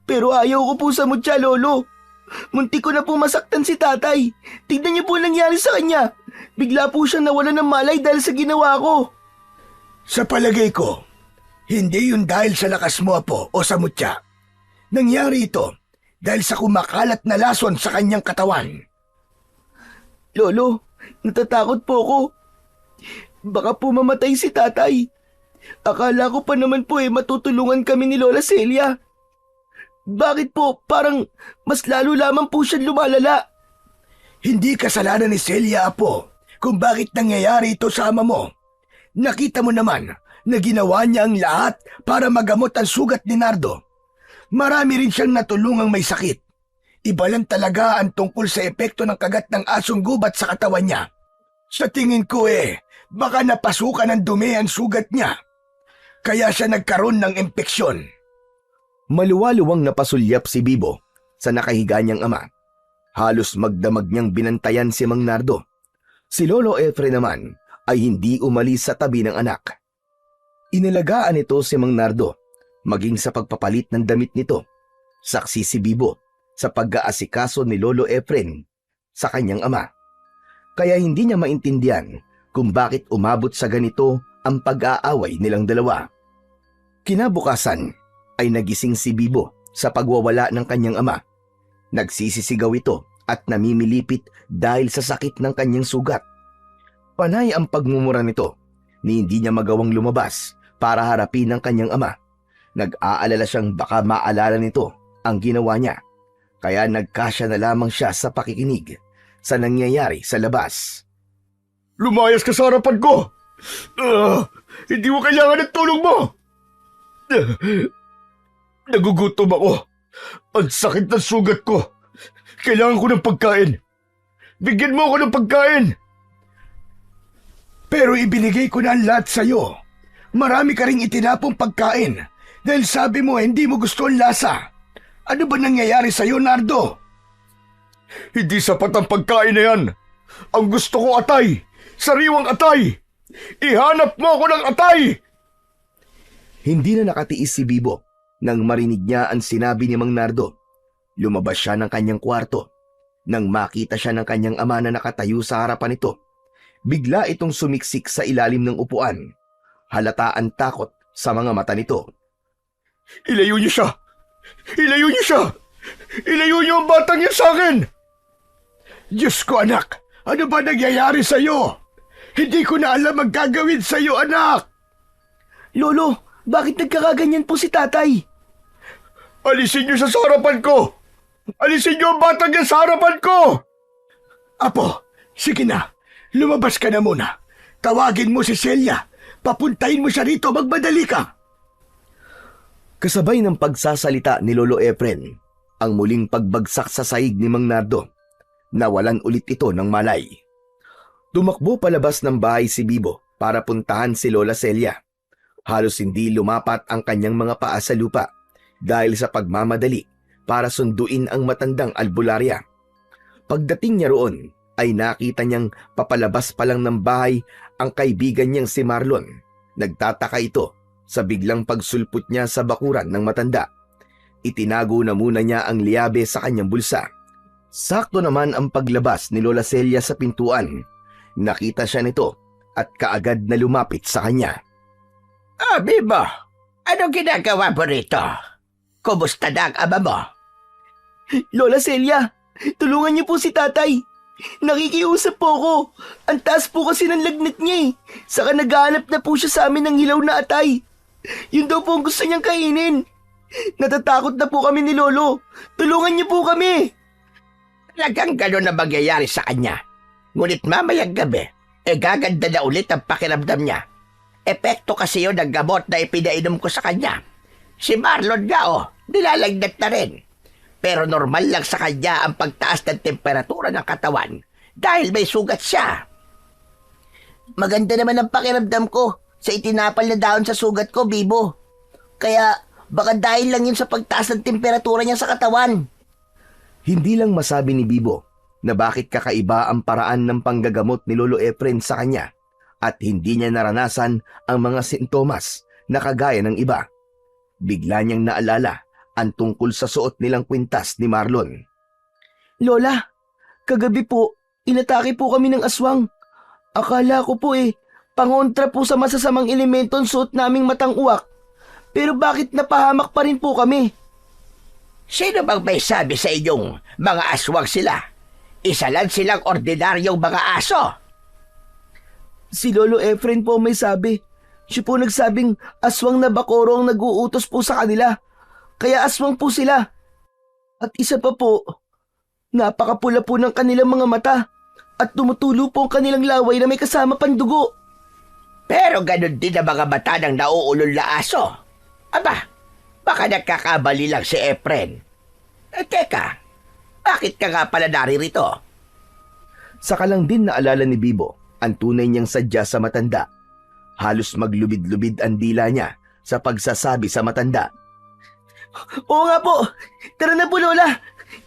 Pero ayaw ko po sa mutya, Lolo. Munti ko na po masaktan si tatay. Tignan niyo po ang nangyari sa kanya. Bigla po siyang nawalan ng malay dahil sa ginawa ko. Sa palagay ko, hindi yun dahil sa lakas mo, Apo, o sa mutya. Nangyari ito dahil sa kumakalat na lason sa kanyang katawan. Lolo, natatakot po ako. Baka po mamatay si tatay. Akala ko pa naman po matutulungan kami ni Lola Celia. Bakit po parang mas lalo lamang po siyang lumalala? Hindi kasalanan ni Celia, Apo, kung bakit nangyayari ito sa ama mo. Nakita mo naman na ginawa niya ang lahat para magamot ang sugat ni Nardo. Marami rin siyang natulungang may sakit. Iba lang talaga ang tungkol sa epekto ng kagat ng asong gubat sa katawan niya. Sa tingin ko baka napasukan ng dumi ang sugat niya. Kaya siya nagkaroon ng impeksyon. Maluwaluwang napasulyap si Bibo sa nakahiga niyang ama. Halos magdamag niyang binantayan si Mang Nardo. Si Lolo Efren naman ay hindi umalis sa tabi ng anak. Inalagaan nito si Mang Nardo, maging sa pagpapalit ng damit nito. Saksi si Bibo sa pag-aasikaso ni Lolo Efren sa kanyang ama. Kaya hindi niya maintindihan kung bakit umabot sa ganito ang pag-aaway nilang dalawa. Kinabukasan ay nagising si Bibo sa pagwawala ng kanyang ama. Nagsisisigaw ito at namimilipit dahil sa sakit ng kanyang sugat. Panay ang pagmumura nito ni hindi niya magawang lumabas para harapin ang kanyang ama. Nag-aalala siyang baka maalala nito ang ginawa niya, kaya nagkasya na lamang siya sa pakikinig sa nangyayari sa labas. Lumayas ka sa harapan ko! Hindi mo kailangan ng tulong mo! Nagugutom ako Ang sakit ng sugat ko. Kailangan ko ng pagkain. Bigyan mo ako ng pagkain. Pero ibinigay ko na ang lahat sa'yo. Marami ka ring itinapong pagkain dahil sabi mo hindi mo gusto ang lasa. Ano ba nangyayari sa'yo, Nardo? Hindi sapat ang pagkain na yan. Ang gusto ko atay. Sariwang atay. Ihanap mo ako ng atay. Hindi na nakatiis si Bibo nang marinig niya ang sinabi ni Mang Nardo. Lumabas siya ng kanyang kwarto. Nang makita siya ng kanyang ama na nakatayo sa harapan nito, bigla itong sumiksik sa ilalim ng upuan. Halata ang takot sa mga mata nito. Ilayo niyo siya! Ilayo niyo siya! Ilayo niyo ang batang yan sa akin! Diyos ko, anak! Ano ba nangyayari sa'yo? Hindi ko na alam ang gagawin sa'yo, anak! Lolo, bakit nagkakaganyan po si tatay? Alisin niyo siya sa harapan ko! Alisin niyo ang batang yan sa harapan ko! Apo, sige na. Lumabas ka na muna. Tawagin mo si Celia. Papuntahin mo siya rito, magmadali ka. Kasabay ng pagsasalita ni Lolo Efren, ang muling pagbagsak sa sahig ni Mang Nardo. Nawalan ulit ito ng malay. Tumakbo palabas ng bahay si Bibo para puntahan si Lola Celia. Halos hindi lumapat ang kanyang mga paa sa lupa dahil sa pagmamadali para sunduin ang matandang albularya. Pagdating niya roon, ay nakita niyang papalabas pa lang ng bahay ang kaibigan niyang si Marlon. Nagtataka ito sa biglang pagsulpot niya sa bakuran ng matanda. Itinago na muna niya ang liyabe sa kanyang bulsa. Sakto naman ang paglabas ni Lola Celia sa pintuan. Nakita siya nito at kaagad na lumapit sa kanya. Bibo, anong ginagawa mo rito? Kumusta na ang ama mo? Lola Celia, tulungan niyo po si tatay. Nakikiusap po ako. Ang taas po kasi ng lagnat niya eh. Saka naghahanap na po siya sa amin ng hilaw na atay. Yun daw po ang gusto niyang kainin. Natatakot na po kami ni Lolo. Tulungan niyo po kami. Talagang gano'n na mangyayari sa kanya. Ngunit mamayang gabi, gaganda na ulit ang pakiramdam niya. Epekto kasi yun ng gamot na ipinainom ko sa kanya. Si Marlon nga nilalagnat na rin. Pero normal lang sa kanya ang pagtaas ng temperatura ng katawan dahil may sugat siya. Maganda naman ang pakiramdam ko sa itinapal na dahon sa sugat ko, Bibo. Kaya baka dahil lang yun sa pagtaas ng temperatura niya sa katawan. Hindi lang masabi ni Bibo na bakit kakaiba ang paraan ng panggagamot ni Lolo Efren sa kanya at hindi niya naranasan ang mga sintomas na kagaya ng iba. Bigla niyang naalala ang tungkol sa suot nilang kwintas ni Marlon. Lola, kagabi po, inatake po kami ng aswang. Akala ko po pangontra po sa masasamang elemento ang suot naming matang uwak. Pero bakit napahamak pa rin po kami? Sino bang may sabi sa inyong mga aswang sila? Isa lang silang ordinaryong mga aso. Si Lolo Efren po may sabi. Siya po nagsabing aswang na bakoro ang nag-uutos po sa kanila. Kaya aswang po sila. At isa pa po, napakapula po ng kanilang mga mata at tumutulo po ang kanilang laway na may kasama pandugo. Pero ganun din ang mga mata ng nauulol na aso. Aba, baka nagkakabali lang si Efren. Teka, bakit ka nga pala naririto? Saka lang din naalala ni Bibo ang tunay niyang sadya sa matanda. Halos maglubid-lubid ang dila niya sa pagsasabi sa matanda. Oo nga po, tara na po Lola.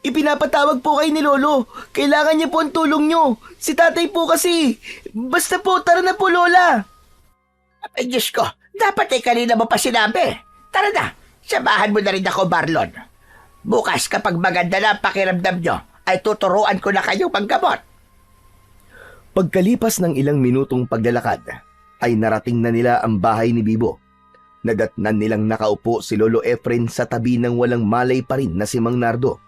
Ipinapatawag po kayo ni Lolo. Kailangan niya po ang tulong niyo. Si tatay po kasi. Basta po, tara na po Lola. Ay Diyos ko, dapat kanina mo pa sinabi. Tara na, samahan mo na rin ako, Marlon. Bukas kapag maganda na ang pakiramdam nyo, ay tuturuan ko na kayong manggamot. Pagkalipas ng ilang minutong paglalakad, ay narating na nila ang bahay ni Bibo. Nadatnan nilang nakaupo si Lolo Efren sa tabi ng walang malay pa rin na si Mang Nardo.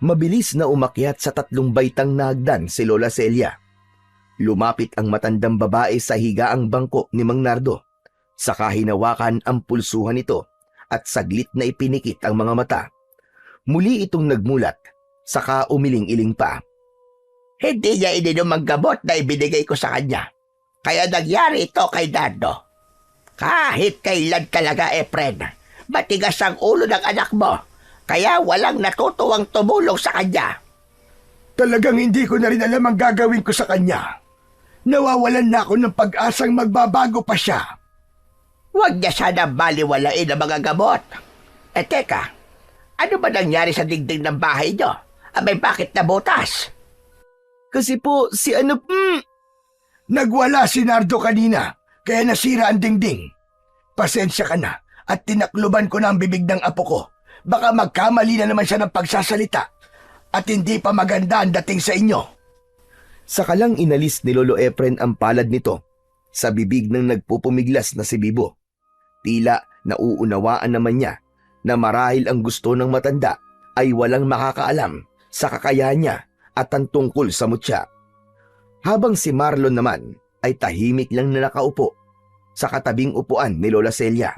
Mabilis na umakyat sa 3 baitang na hagdan si Lola Celia. Lumapit ang matandang babae sa higaang bangko ni Mang Nardo. Saka hinawakan ang pulsuhan nito at saglit na ipinikit ang mga mata. Muli itong nagmulat, saka umiling-iling pa. Hindi niya ininom ang gamot na ibinigay ko sa kanya. Kaya nangyari ito kay Nardo. Kahit kailan talaga, Efren, matigas ang ulo ng anak mo kaya walang natutuwang tumulong sa kanya. Talagang hindi ko na rin alam ang gagawin ko sa kanya. Nawawalan na ako ng pag-asang magbabago pa siya. Huwag niya sana baliwalain ang mga gamot. Teka, ano ba nangyari sa dingding ng bahay niyo? Abay, bakit nabutas? Kasi po, Nagwala si Nardo kanina, kaya nasira ang dingding. Pasensya ka na at tinakluban ko na ang bibig ng apo ko. Baka magkamali na naman siya ng pagsasalita at hindi pa maganda ang dating sa inyo. Saka lang inalis ni Lolo Efren ang palad nito sa bibig ng nagpupumiglas na si Bibo. Tila nauunawaan naman niya na marahil ang gusto ng matanda ay walang makakaalam sa kakayahan niya at ang tungkol sa mutya. Habang si Marlon naman ay tahimik lang na nakaupo sa katabing upuan ni Lola Celia.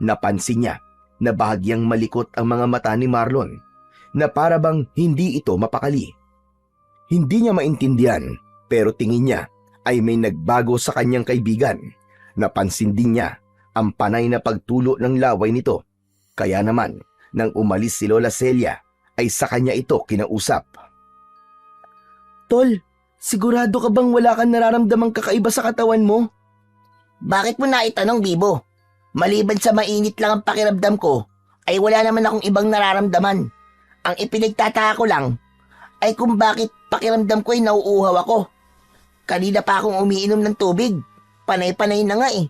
Napansin niya na bahagyang malikot ang mga mata ni Marlon na para bang hindi ito mapakali. Hindi niya maintindihan pero tingin niya ay may nagbago sa kanyang kaibigan. Napansin din niya ang panay na pagtulo ng laway nito. Kaya naman nang umalis si Lola Celia ay sa kanya ito kinausap. Tol, sigurado ka bang wala kang nararamdamang kakaiba sa katawan mo? Bakit mo naitanong, Bibo? Maliban sa mainit lang ang pakiramdam ko, ay wala naman akong ibang nararamdaman. Ang ipinagtataka ko lang ay kung bakit pakiramdam ko ay nauuhaw ako. Kanina pa akong umiinom ng tubig. Panay-panay na nga eh.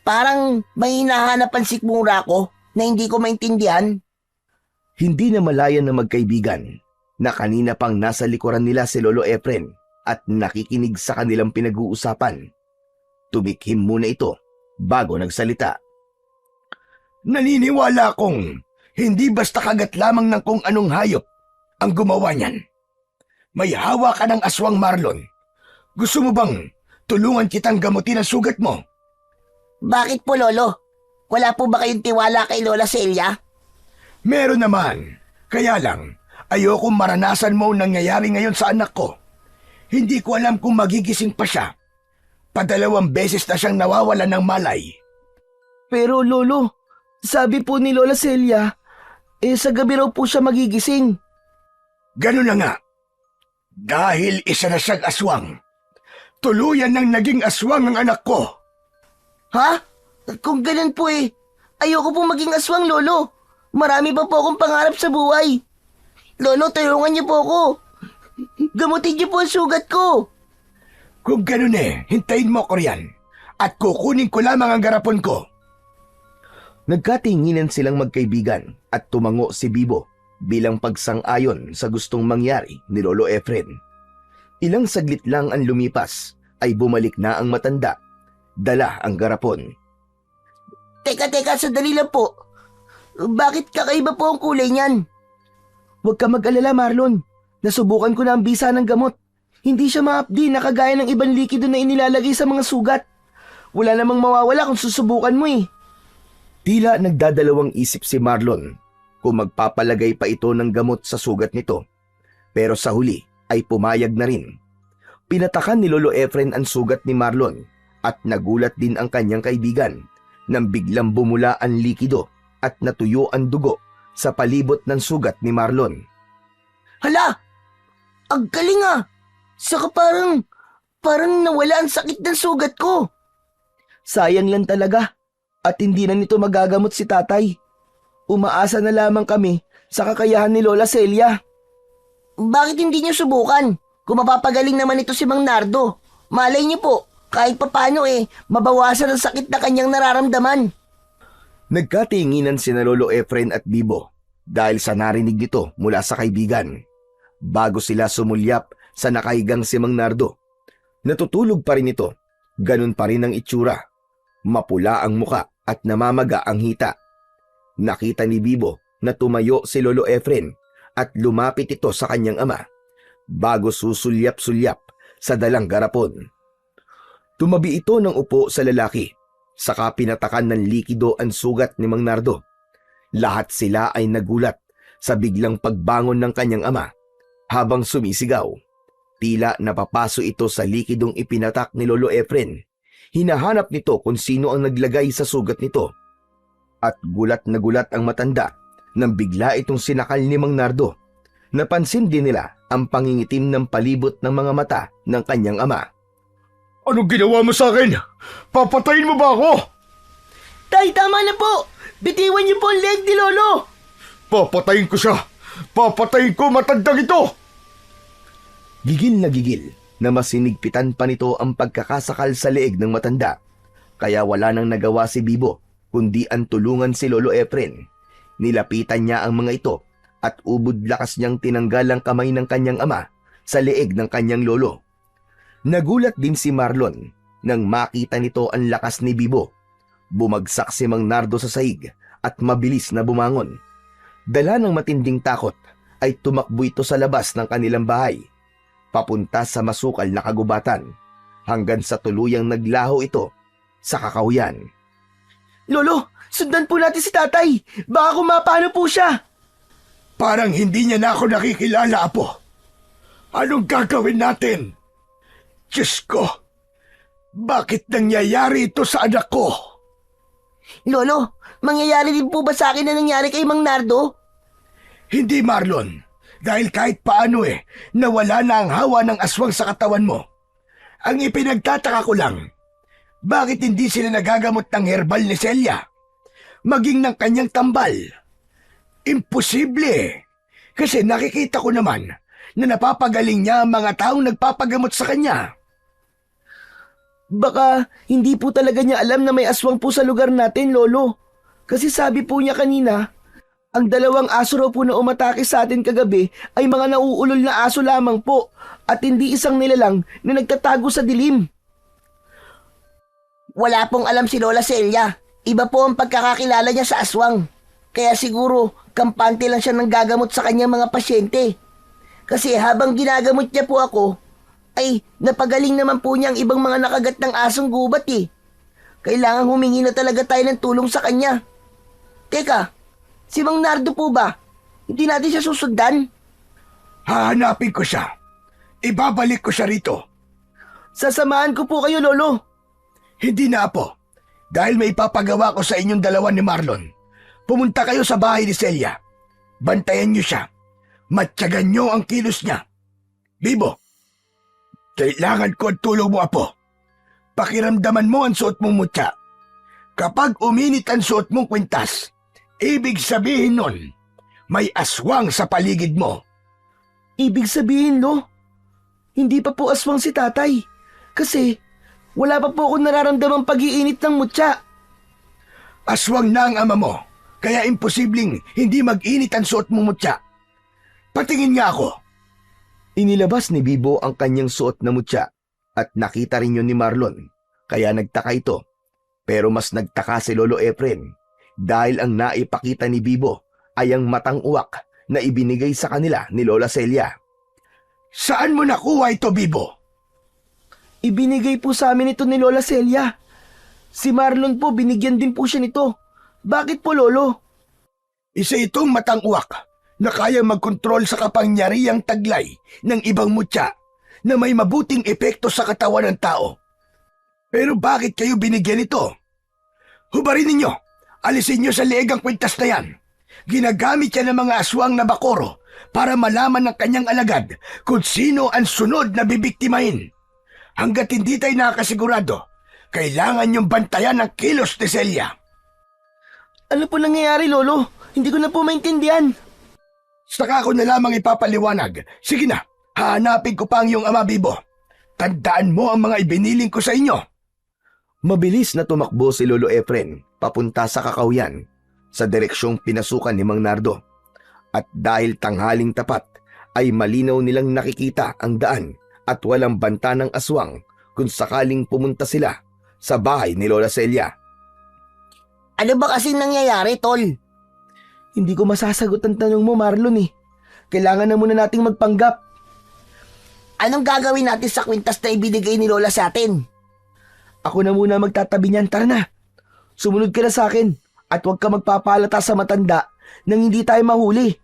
Parang may hinahanap ang sikmura ko na hindi ko maintindihan. Hindi na malayan na magkaibigan na kanina pang nasa likuran nila si Lolo Efren at nakikinig sa kanilang pinag-uusapan. Tumikhim muna ito bago nagsalita. Naniniwala akong hindi basta kagat lamang ng kung anong hayop ang gumawa niyan. May hawa ka ng aswang, Marlon. Gusto mo bang tulungan kitang gamutin ang sugat mo? Bakit po, Lolo? Wala po ba kayong tiwala kay Lola Celia? Meron naman. Kaya lang, ayokong maranasan mo ang nangyayari ngayon sa anak ko. Hindi ko alam kung magigising pa siya. Padalawang beses na siyang nawawalan ng malay. Pero Lolo, sabi po ni Lola Celia, sa gabi raw po siya magigising. Ganun na nga. Dahil isa na siyang aswang. Tuluyan nang naging aswang ang anak ko. Ha? Kung ganun po ayoko pong maging aswang, Lolo. Marami pa po akong pangarap sa buhay. Lolo, tulungan niyo po ako. Gamutin niyo po ang sugat ko. Kung ganun hintayin mo ko riyan. At kukunin ko lamang ang garapon ko. Nagkatinginan silang magkaibigan at tumango si Bibo bilang pagsang-ayon sa gustong mangyari ni Lolo Efren. Ilang saglit lang ang lumipas ay bumalik na ang matanda. Dala ang garapon. Teka, sandali lang po. Bakit kakaiba po ang kulay niyan? Huwag ka mag-alala, Marlon. Nasubukan ko na ang bisa ng gamot. Hindi siya maapdi na kagaya ng ibang likido na inilalagay sa mga sugat. Wala namang mawawala kung susubukan mo Tila nagdadalawang isip si Marlon kung magpapalagay pa ito ng gamot sa sugat nito. Pero sa huli ay pumayag na rin. Pinatakan ni Lolo Efren ang sugat ni Marlon at nagulat din ang kanyang kaibigan nang biglang bumula ang likido at natuyo ang dugo sa palibot ng sugat ni Marlon. Hala! Ang galing Saka parang nawala ang sakit ng sugat ko. Sayang lang talaga at hindi na nito magagamot si tatay. Umaasa na lamang kami sa kakayahan ni Lola Celia. Bakit hindi niyo subukan? Kung mapapagaling naman ito si Mang Nardo, malay niyo po, kahit papano mabawasan ang sakit na kanyang nararamdaman. Nagkatinginan sina Lolo Efren at Bibo dahil sa narinig nito mula sa kaibigan. Bago sila sumulyap sa nakahigang si Mang Nardo, natutulog pa rin ito. Ganun pa rin ang itsura. Mapula ang muka at namamaga ang hita. Nakita ni Bibo na tumayo si Lolo Efren at lumapit ito sa kanyang ama bago susulyap-sulyap sa dalang garapon. Tumabi ito ng upo sa lalaki, saka pinatakan ng likido ang sugat ni Mang Nardo. Lahat sila ay nagulat sa biglang pagbangon ng kanyang ama habang sumisigaw. Tila napapaso ito sa likidong ipinatak ni Lolo Efren. Hinahanap nito kung sino ang naglagay sa sugat nito. At gulat na gulat ang matanda nang bigla itong sinakal ni Mang Nardo. Napansin din nila ang pangingitim ng palibot ng mga mata ng kanyang ama. Anong ginawa mo sa akin? Papatayin mo ba ako? Tay, tama na po! Bitiwan niyo po ang leg ni Lolo! Papatayin ko siya! Papatayin ko matandang ito! Gigil na masinigpitan pa nito ang pagkakasakal sa leeg ng matanda. Kaya wala nang nagawa si Bibo, kundi ang tulungan si Lolo Efren. Nilapitan niya ang mga ito at ubod lakas niyang tinanggal ang kamay ng kanyang ama sa leeg ng kanyang lolo. Nagulat din si Marlon nang makita nito ang lakas ni Bibo. Bumagsak si Mang Nardo sa sahig at mabilis na bumangon. Dala ng matinding takot ay tumakbo ito sa labas ng kanilang bahay, papunta sa masukal na kagubatan, hanggang sa tuluyang naglaho ito sa kakahuyan. Lolo, sundan po natin si tatay! Baka kumapano po siya! Parang hindi niya na ako nakikilala, Apo. Anong gagawin natin? Diyos ko, bakit nangyayari ito sa anak ko? Lolo, mangyayari din po ba sa akin na nangyari kay Mang Nardo? Hindi, Marlon. Dahil kahit paano nawala na ang hawa ng aswang sa katawan mo. Ang ipinagtataka ko lang, bakit hindi sila nagagamot ng herbal ni Celia? Maging ng kanyang tambal. Imposible. Kasi nakikita ko naman na napapagaling niya ang mga taong nagpapagamot sa kanya. Baka hindi po talaga niya alam na may aswang po sa lugar natin, Lolo. Kasi sabi po niya kanina, ang 2 aso raw po na umatake sa atin kagabi ay mga nauulol na aso lamang po at hindi isang nilalang na nagtatago sa dilim. Wala pong alam si Lola Celia. Iba po ang pagkakakilala niya sa aswang. Kaya siguro, kampante lang siya ng gagamot sa kanyang mga pasyente. Kasi habang ginagamot niya po ako, ay napagaling naman po niya ang ibang mga nakagat ng asong gubat eh. Kailangan humingi na talaga tayo ng tulong sa kanya. Teka, si Mang Nardo po ba? Hindi natin siya susundan? Hahanapin ko siya. Ibabalik ko siya rito. Sasamahan ko po kayo, Lolo. Hindi na, Apo. Dahil may ipapagawa ko sa inyong 2 ni Marlon. Pumunta kayo sa bahay ni Celia. Bantayan niyo siya. Matyagan niyo ang kilos niya. Bibo, kailangan ko ang tulong mo, Apo. Pakiramdaman mo ang suot mong mutya. Kapag uminit ang suot mong kwintas, ibig sabihin nun, may aswang sa paligid mo. Ibig sabihin, Lo, hindi pa po aswang si tatay. Kasi wala pa po akong nararamdamang pag-iinit ng mutya. Aswang na ang ama mo, kaya imposibleng hindi mag-init ang suot mong mutya. Patingin nga ako. Inilabas ni Bibo ang kanyang suot na mutya at nakita rin yun ni Marlon, kaya nagtaka ito. Pero mas nagtaka si Lolo Efren dahil ang naipakita ni Bibo ay ang matang uwak na ibinigay sa kanila ni Lola Celia. Saan mo nakuha ito, Bibo? Ibinigay po sa amin ito ni Lola Celia. Si Marlon po, binigyan din po siya nito. Bakit po, Lolo? Isa itong matang uwak na kayang magkontrol sa kapangyarihang taglay ng ibang mutya na may mabuting epekto sa katawan ng tao. Pero bakit kayo binigyan ito? Hubarin ninyo, alisin nyo sa leeg ang kwintas na yan. Ginagamit yan ng mga aswang na bakoro para malaman ng kanyang alagad kung sino ang sunod na bibiktimahin. Hanggat hindi tayo nakakasigurado, kailangan nyong bantayan ang kilos ni Celia. Ano po nangyayari, Lolo? Hindi ko na po maintindihan. Saka ko na lamang ipapaliwanag. Sige na, hahanapin ko pa ang iyong ama, Bibo. Tandaan mo ang mga ibiniling ko sa inyo. Mabilis na tumakbo si Lolo Efren papunta sa kakahuyan sa direksyong pinasukan ni Mang Nardo. At dahil tanghaling tapat ay malinaw nilang nakikita ang daan at walang banta ng aswang kung sakaling pumunta sila sa bahay ni Lola Celia. Ano ba kasing nangyayari, Tol? Hindi ko masasagot ang tanong mo, Marlon eh. Kailangan na muna nating magpanggap. Anong gagawin natin sa kwintas na ibinigay ni Lola sa atin? Ako na muna magtatabi niyan, tara na. Sumunod ka na sa akin at huwag ka magpapalata sa matanda nang hindi tayo mahuli.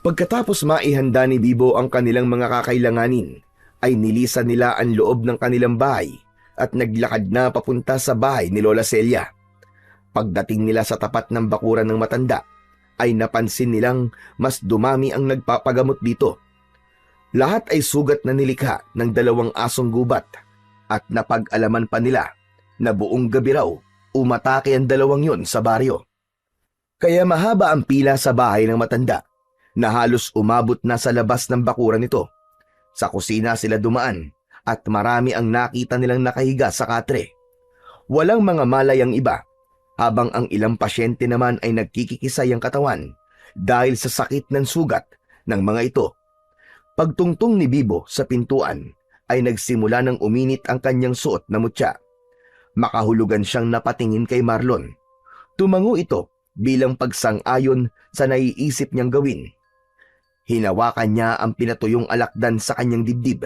Pagkatapos maihanda ni Bibo ang kanilang mga kakailanganin, ay nilisan nila ang loob ng kanilang bahay at naglakad na papunta sa bahay ni Lola Celia. Pagdating nila sa tapat ng bakuran ng matanda, ay napansin nilang mas dumami ang nagpapagamot dito. Lahat ay sugat na nilikha ng 2 asong gubat at napag-alaman pa nila na buong gabi raw umatake ang 2 yon sa baryo. Kaya mahaba ang pila sa bahay ng matanda na halos umabot na sa labas ng bakuran nito. Sa kusina sila dumaan at marami ang nakita nilang nakahiga sa katre. Walang mga malay ang iba, habang ang ilang pasyente naman ay nagkikikisay ang katawan dahil sa sakit ng sugat ng mga ito. Pagtungtong ni Bibo sa pintuan ay nagsimula ng uminit ang kanyang suot na mutya. Makahulugan siyang napatingin kay Marlon. Tumango ito bilang pagsang-ayon sa naiisip niyang gawin. Hinawakan niya ang pinatuyong alakdan sa kanyang dibdib.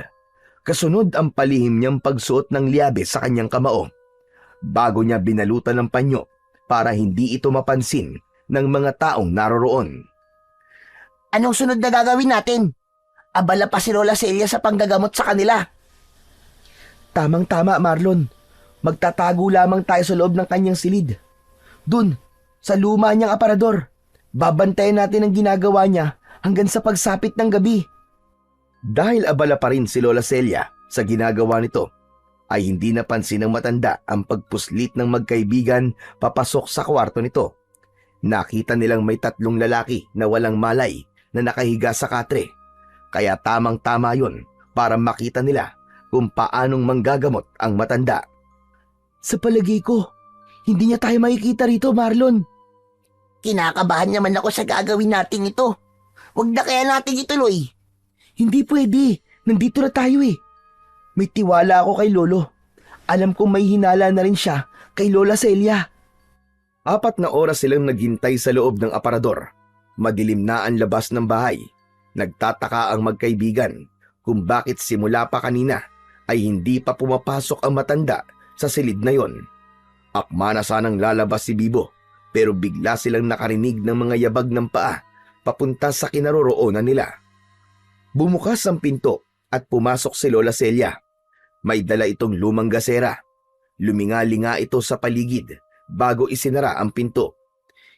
Kasunod ang palihim niyang pagsuot ng liabe sa kanyang kamao. Bago niya binalutan ng panyo para hindi ito mapansin ng mga taong naroroon. Anong sunod na gagawin natin? Abala pa si Lola Celia sa panggagamot sa kanila. Tamang-tama, Marlon. Magtatago lamang tayo sa loob ng kanyang silid. Dun, sa luma niyang aparador. Babantayan natin ang ginagawa niya hanggang sa pagsapit ng gabi. Dahil abala pa rin si Lola Celia sa ginagawa nito, ay hindi napansin ng matanda ang pagpuslit ng magkaibigan papasok sa kwarto nito. Nakita nilang may 3 lalaki na walang malay na nakahiga sa katre. Kaya tamang-tama yon para makita nila kung paanong manggagamot ang matanda. Sa palagay ko, hindi niya tayo makikita rito, Marlon. Kinakabahan naman ako sa gagawin natin ito. Huwag na kaya natin ituloy. Hindi pwede. Nandito na tayo eh. May tiwala ako kay Lolo. Alam kong may hinala na rin siya kay Lola Celia. 4 na oras silang naghintay sa loob ng aparador. Madilim na ang labas ng bahay. Nagtataka ang magkaibigan kung bakit simula pa kanina ay hindi pa pumapasok ang matanda sa silid na yon. Akma na sanang lalabas si Bibo, pero bigla silang nakarinig ng mga yabag ng paa papunta sa kinaroroonan nila. Bumukas ang pinto at pumasok si Lola Celia. May dala itong lumang gasera. Luminga-linga ito sa paligid bago isinara ang pinto.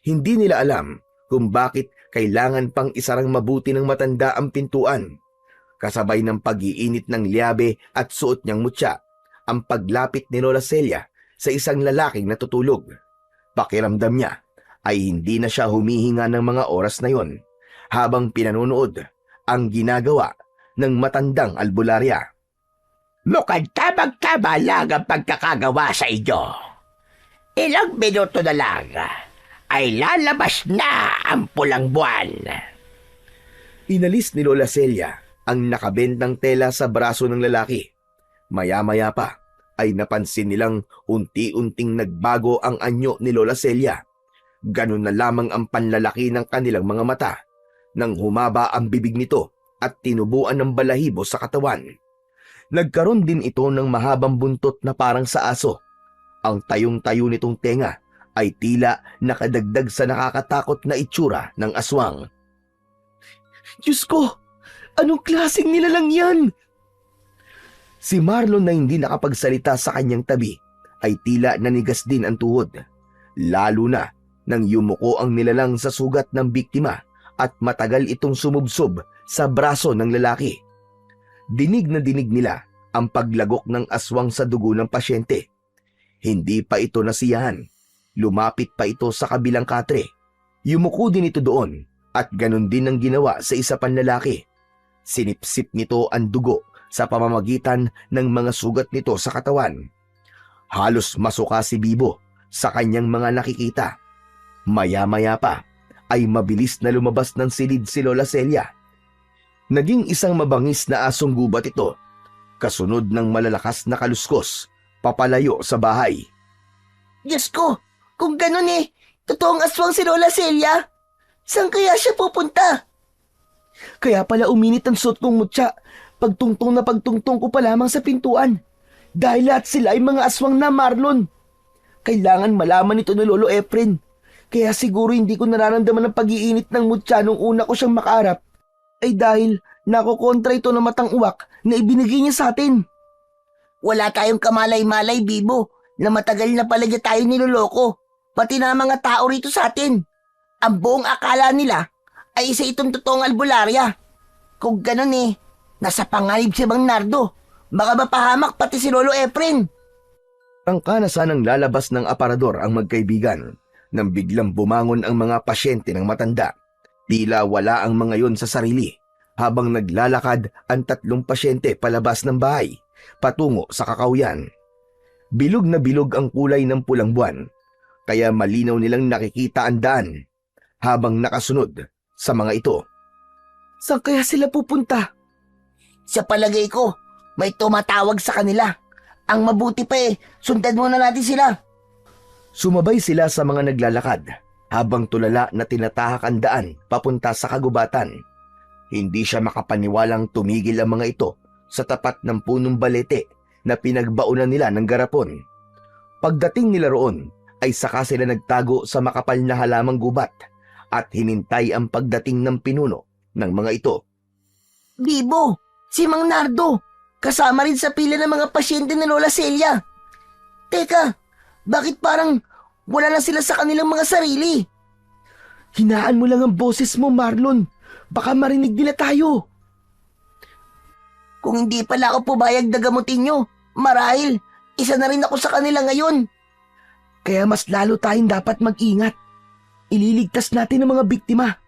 Hindi nila alam kung bakit kailangan pang isarang mabuti ng matanda ang pintuan. Kasabay ng pag-iinit ng liabe at suot niyang mutya, ang paglapit ni Lola Celia sa isang lalaking natutulog. Pakiramdam niya ay hindi na siya humihinga ng mga oras na yon habang pinanonood ang ginagawa ng matandang albularya. Mukhang tamang-tama lang ang pagkakagawa sa inyo. Ilang minuto na lang ay lalabas na ang pulang buwan. Inalis ni Lola Celia ang nakabentang tela sa braso ng lalaki. Maya-maya pa ay napansin nilang unti-unting nagbago ang anyo ni Lola Celia. Ganun na lamang ang panlalaki ng kanilang mga mata nang humaba ang bibig nito at tinubuan ng balahibo sa katawan. Nagkaroon din ito ng mahabang buntot na parang sa aso. Ang tayong-tayo nitong tenga ay tila nakadagdag sa nakakatakot na itsura ng aswang. Diyos ko! Anong klaseng nilalang yan? Si Marlon na hindi nakapagsalita sa kanyang tabi ay tila nanigas din ang tuhod. Lalo na nang yumuko ang nilalang sa sugat ng biktima at matagal itong sumubsob sa braso ng lalaki. Dinig na dinig nila ang paglagok ng aswang sa dugo ng pasyente. Hindi pa ito nasiyahan. Lumapit pa ito sa kabilang katre. Yumuko din ito doon at ganun din ang ginawa sa isa pang lalaki. Sinipsip nito ang dugo sa pamamagitan ng mga sugat nito sa katawan. Halos masuka si Bibo sa kanyang mga nakikita. Maya-maya pa ay mabilis na lumabas ng silid si Lola Celia. Naging isang mabangis na asong gubat ito, kasunod ng malalakas na kaluskos, papalayo sa bahay. Diyos ko, kung ganun totoong aswang si Lola Celia. Saan kaya siya pupunta? Kaya pala uminit ang suot kong mutya, pagtungtong ko pa lamang sa pintuan. Dahil lahat sila ay mga aswang na, Marlon. Kailangan malaman ito ni Lolo Efren. Kaya siguro hindi ko nararamdaman ang pag-iinit ng mutya nung una ko siyang makaharap. Ay dahil nakokontra ito ng matang uwak na ibinigay niya sa atin. Wala tayong kamalay-malay, Bibo, na matagal na palaga tayo niloloko. Pati na mga tao rito sa atin. ang buong akala nila ay isa itong totoong albularya. Kung ganun nasa panganib si Mang Nardo. Baka mapahamak pati si Lolo Efren. Prangka na sanang lalabas ng aparador ang magkaibigan nang biglang bumangon ang mga pasyente ng matanda. Tila wala ang mga yon sa sarili habang naglalakad ang 3 pasyente palabas ng bahay patungo sa kakawyan. Bilog na bilog ang kulay ng pulang buwan kaya malinaw nilang nakikita ang daan habang nakasunod sa mga ito. Saan kaya sila pupunta? Sa palagay ko, may tumatawag sa kanila. Ang mabuti pa sundan muna natin sila. Sumabay sila sa mga naglalakad habang tulala na tinatahak ang daan papunta sa kagubatan. Hindi siya makapaniwalang tumigil ang mga ito sa tapat ng punong balete na pinagbaunan nila ng garapon. Pagdating nila roon ay saka sila nagtago sa makapal na halamang gubat at hinintay ang pagdating ng pinuno ng mga ito. Bibo, si Mang Nardo, kasama rin sa pila ng mga pasyente ni Lola Celia. Teka, bakit parang wala na sila sa kanilang mga sarili? Hinaan mo lang ang boses mo, Marlon. Baka marinig nila tayo. Kung hindi pala ako pubayag na gamutin nyo, marahil isa na rin ako sa kanila ngayon. Kaya mas lalo tayong dapat mag-ingat. Ililigtas natin ang mga biktima.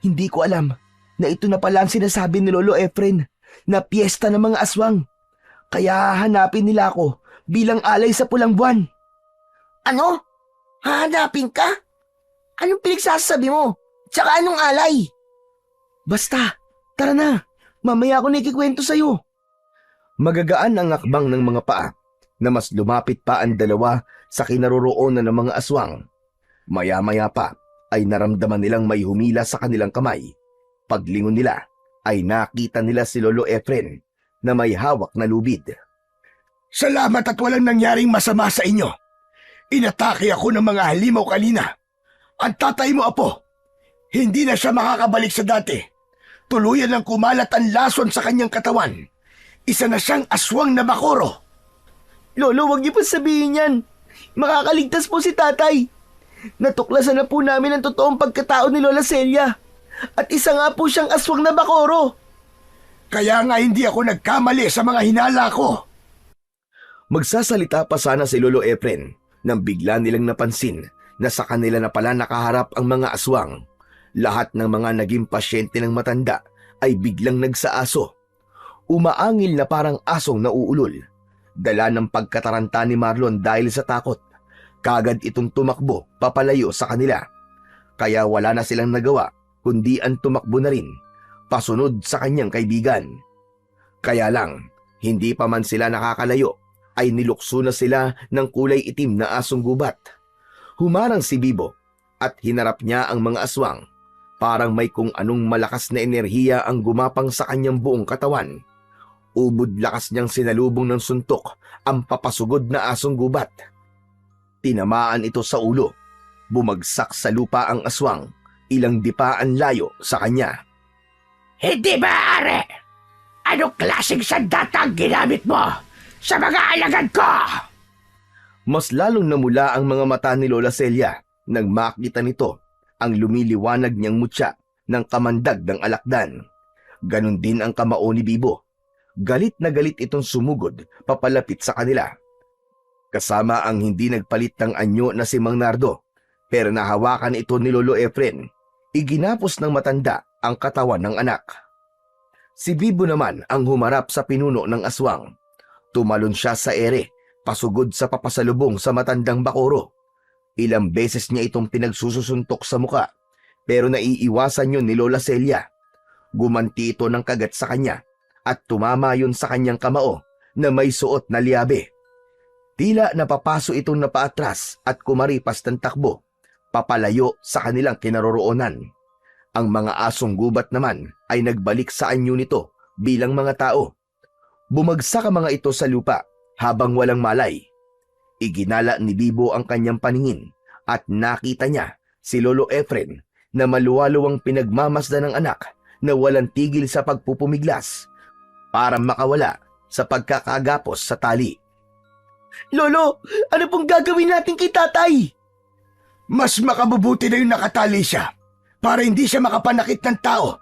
Hindi ko alam na ito na pala ang sinasabi ni Lolo Efren na piyesta ng mga aswang. Kaya hanapin nila ako bilang alay sa pulang buwan. Ano? Hahanapin ka? Anong pinagsasabi mo? Tsaka anong alay? Basta, tara na. Mamaya ako nakikikwento sa'yo. Magagaan ang akbang ng mga paa na mas lumapit pa ang dalawa sa kinaroroonan ng mga aswang. Maya-maya pa ay naramdaman nilang may humila sa kanilang kamay. Paglingon nila ay nakita nila si Lolo Efren na may hawak na lubid. Salamat at walang nangyaring masama sa inyo. Inatake ako ng mga halimaw kanina. Ang tatay mo, Apo, hindi na siya makakabalik sa dati. Tuluyan ng kumalat ang lason sa kanyang katawan. Isa na siyang aswang na bakoro. Lolo, wag niyo pa sabihin yan. Makakaligtas po si tatay. Natuklasan na po namin ang totoong pagkatao ni Lola Celia. At isa nga po siyang aswang na bakoro. Kaya nga hindi ako nagkamali sa mga hinala ko. Magsasalita pa sana si Lolo Efren nang bigla nilang napansin na sa kanila na pala nakaharap ang mga aswang. Lahat ng mga naging pasyente ng matanda ay biglang nagsaaso. Umaangil na parang asong nauulol. Dala ng pagkataranta ni Marlon dahil sa takot. Kagad itong tumakbo papalayo sa kanila. Kaya wala na silang nagawa kundi ang tumakbo na rin pasunod sa kanyang kaibigan. Kaya lang, hindi pa man sila nakakalayo ay nilukso na sila ng kulay itim na asong gubat. Humarang si Bibo at hinarap niya ang mga aswang. Parang may kung anong malakas na enerhiya ang gumapang sa kanyang buong katawan. Ubod lakas niyang sinalubong ng suntok ang papasugod na asong gubat. Tinamaan ito sa ulo. Bumagsak sa lupa ang aswang. Ilang dipaan layo sa kanya. Hindi maaari! Anong klaseng sandata ang ginamit mo sa mga alagad ko? Mas lalong namula ang mga mata ni Lola Celia nang makita nito ang lumiliwanag niyang mutya ng kamandag ng alakdan. Ganon din ang kamao ni Bibo. Galit na galit itong sumugod papalapit sa kanila. Kasama ang hindi nagpalit ng anyo na si Mang Nardo, pero nahawakan ito ni Lolo Efren. Iginapos ng matanda ang katawan ng anak. Si Bibo naman ang humarap sa pinuno ng aswang. Tumalon siya sa ere, pasugod sa papasalubong sa matandang bakoro. Ilang beses niya itong pinagsususuntok sa muka, pero naiiwasan yun ni Lola Celia. Gumanti ito ng kagat sa kanya at tumama yun sa kanyang kamao na may suot na liabe. Tila napapaso itong napaatras at kumaripas ng takbo, papalayo sa kanilang kinaroroonan. Ang mga asong gubat naman ay nagbalik sa anyo nito bilang mga tao. Bumagsak ang mga ito sa lupa habang walang malay. Iginala ni Bibo ang kanyang paningin at nakita niya si Lolo Efren na maluwaluwang pinagmamasdan ng anak na walang tigil sa pagpupumiglas para makawala sa pagkakagapos sa tali. Lolo, ano pong gagawin natin kay tatay? Mas makabubuti na yung nakatali siya para hindi siya makapanakit ng tao.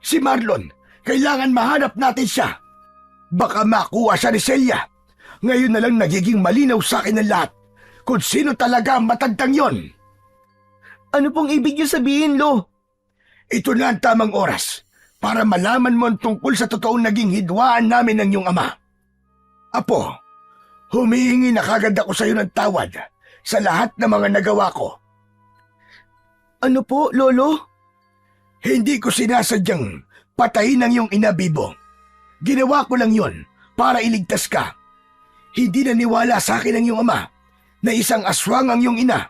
Si Marlon, kailangan mahanap natin siya. Baka makuha siya ni Celia. Ngayon na lang nagiging malinaw sa akin ng lahat kung sino talaga ang matandang yon. Ano pong ibig niyo sabihin, Lo? Ito na ang tamang oras para malaman mo ang tungkol sa totoong naging hidwaan namin ng iyong ama. Apo, humihingi na kagad ako sa iyo ng tawad sa lahat ng mga nagawa ko. Ano po, Lolo? Hindi ko sinasadyang patayin ang iyong ina, Bibo. Ginawa ko lang yon para iligtas ka. Hindi naniwala sa akin ang iyong ama na isang aswang ang iyong ina,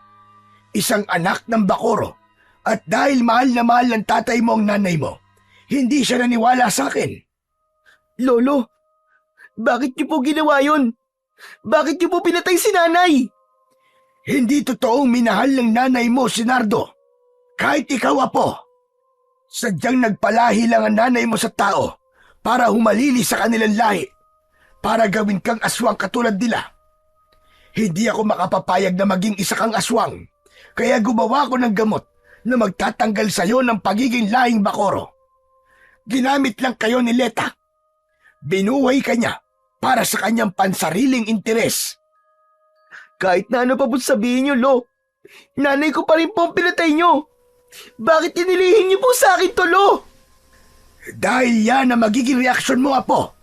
isang anak ng Bakoro, at dahil mahal na mahal ng tatay mo ang nanay mo, hindi siya naniwala sa akin. Lolo, bakit niyo po ginawa yun? Bakit niyo po pinatay si nanay? Hindi totoong minahal ng nanay mo si Nardo. Kahit ikaw, Apo. Sadyang nagpalahi lang ang nanay mo sa tao para humalili sa kanilang lahi, para gawin kang aswang katulad nila. Hindi ako makapapayag na maging isa kang aswang, kaya gumawa ko ng gamot na magtatanggal sa iyo ng pagiging lahing Bakoro. Ginamit lang kayo ni Leta. Binuhay ka niya para sa kanyang pansariling interes. Kahit na ano pa po sabihin niyo, Lo, nanay ko pa rin po ang pinatay niyo. Bakit inilihin niyo po sa akin to, Lo? Dahil yan ang magiging reaksyon mo, Apo.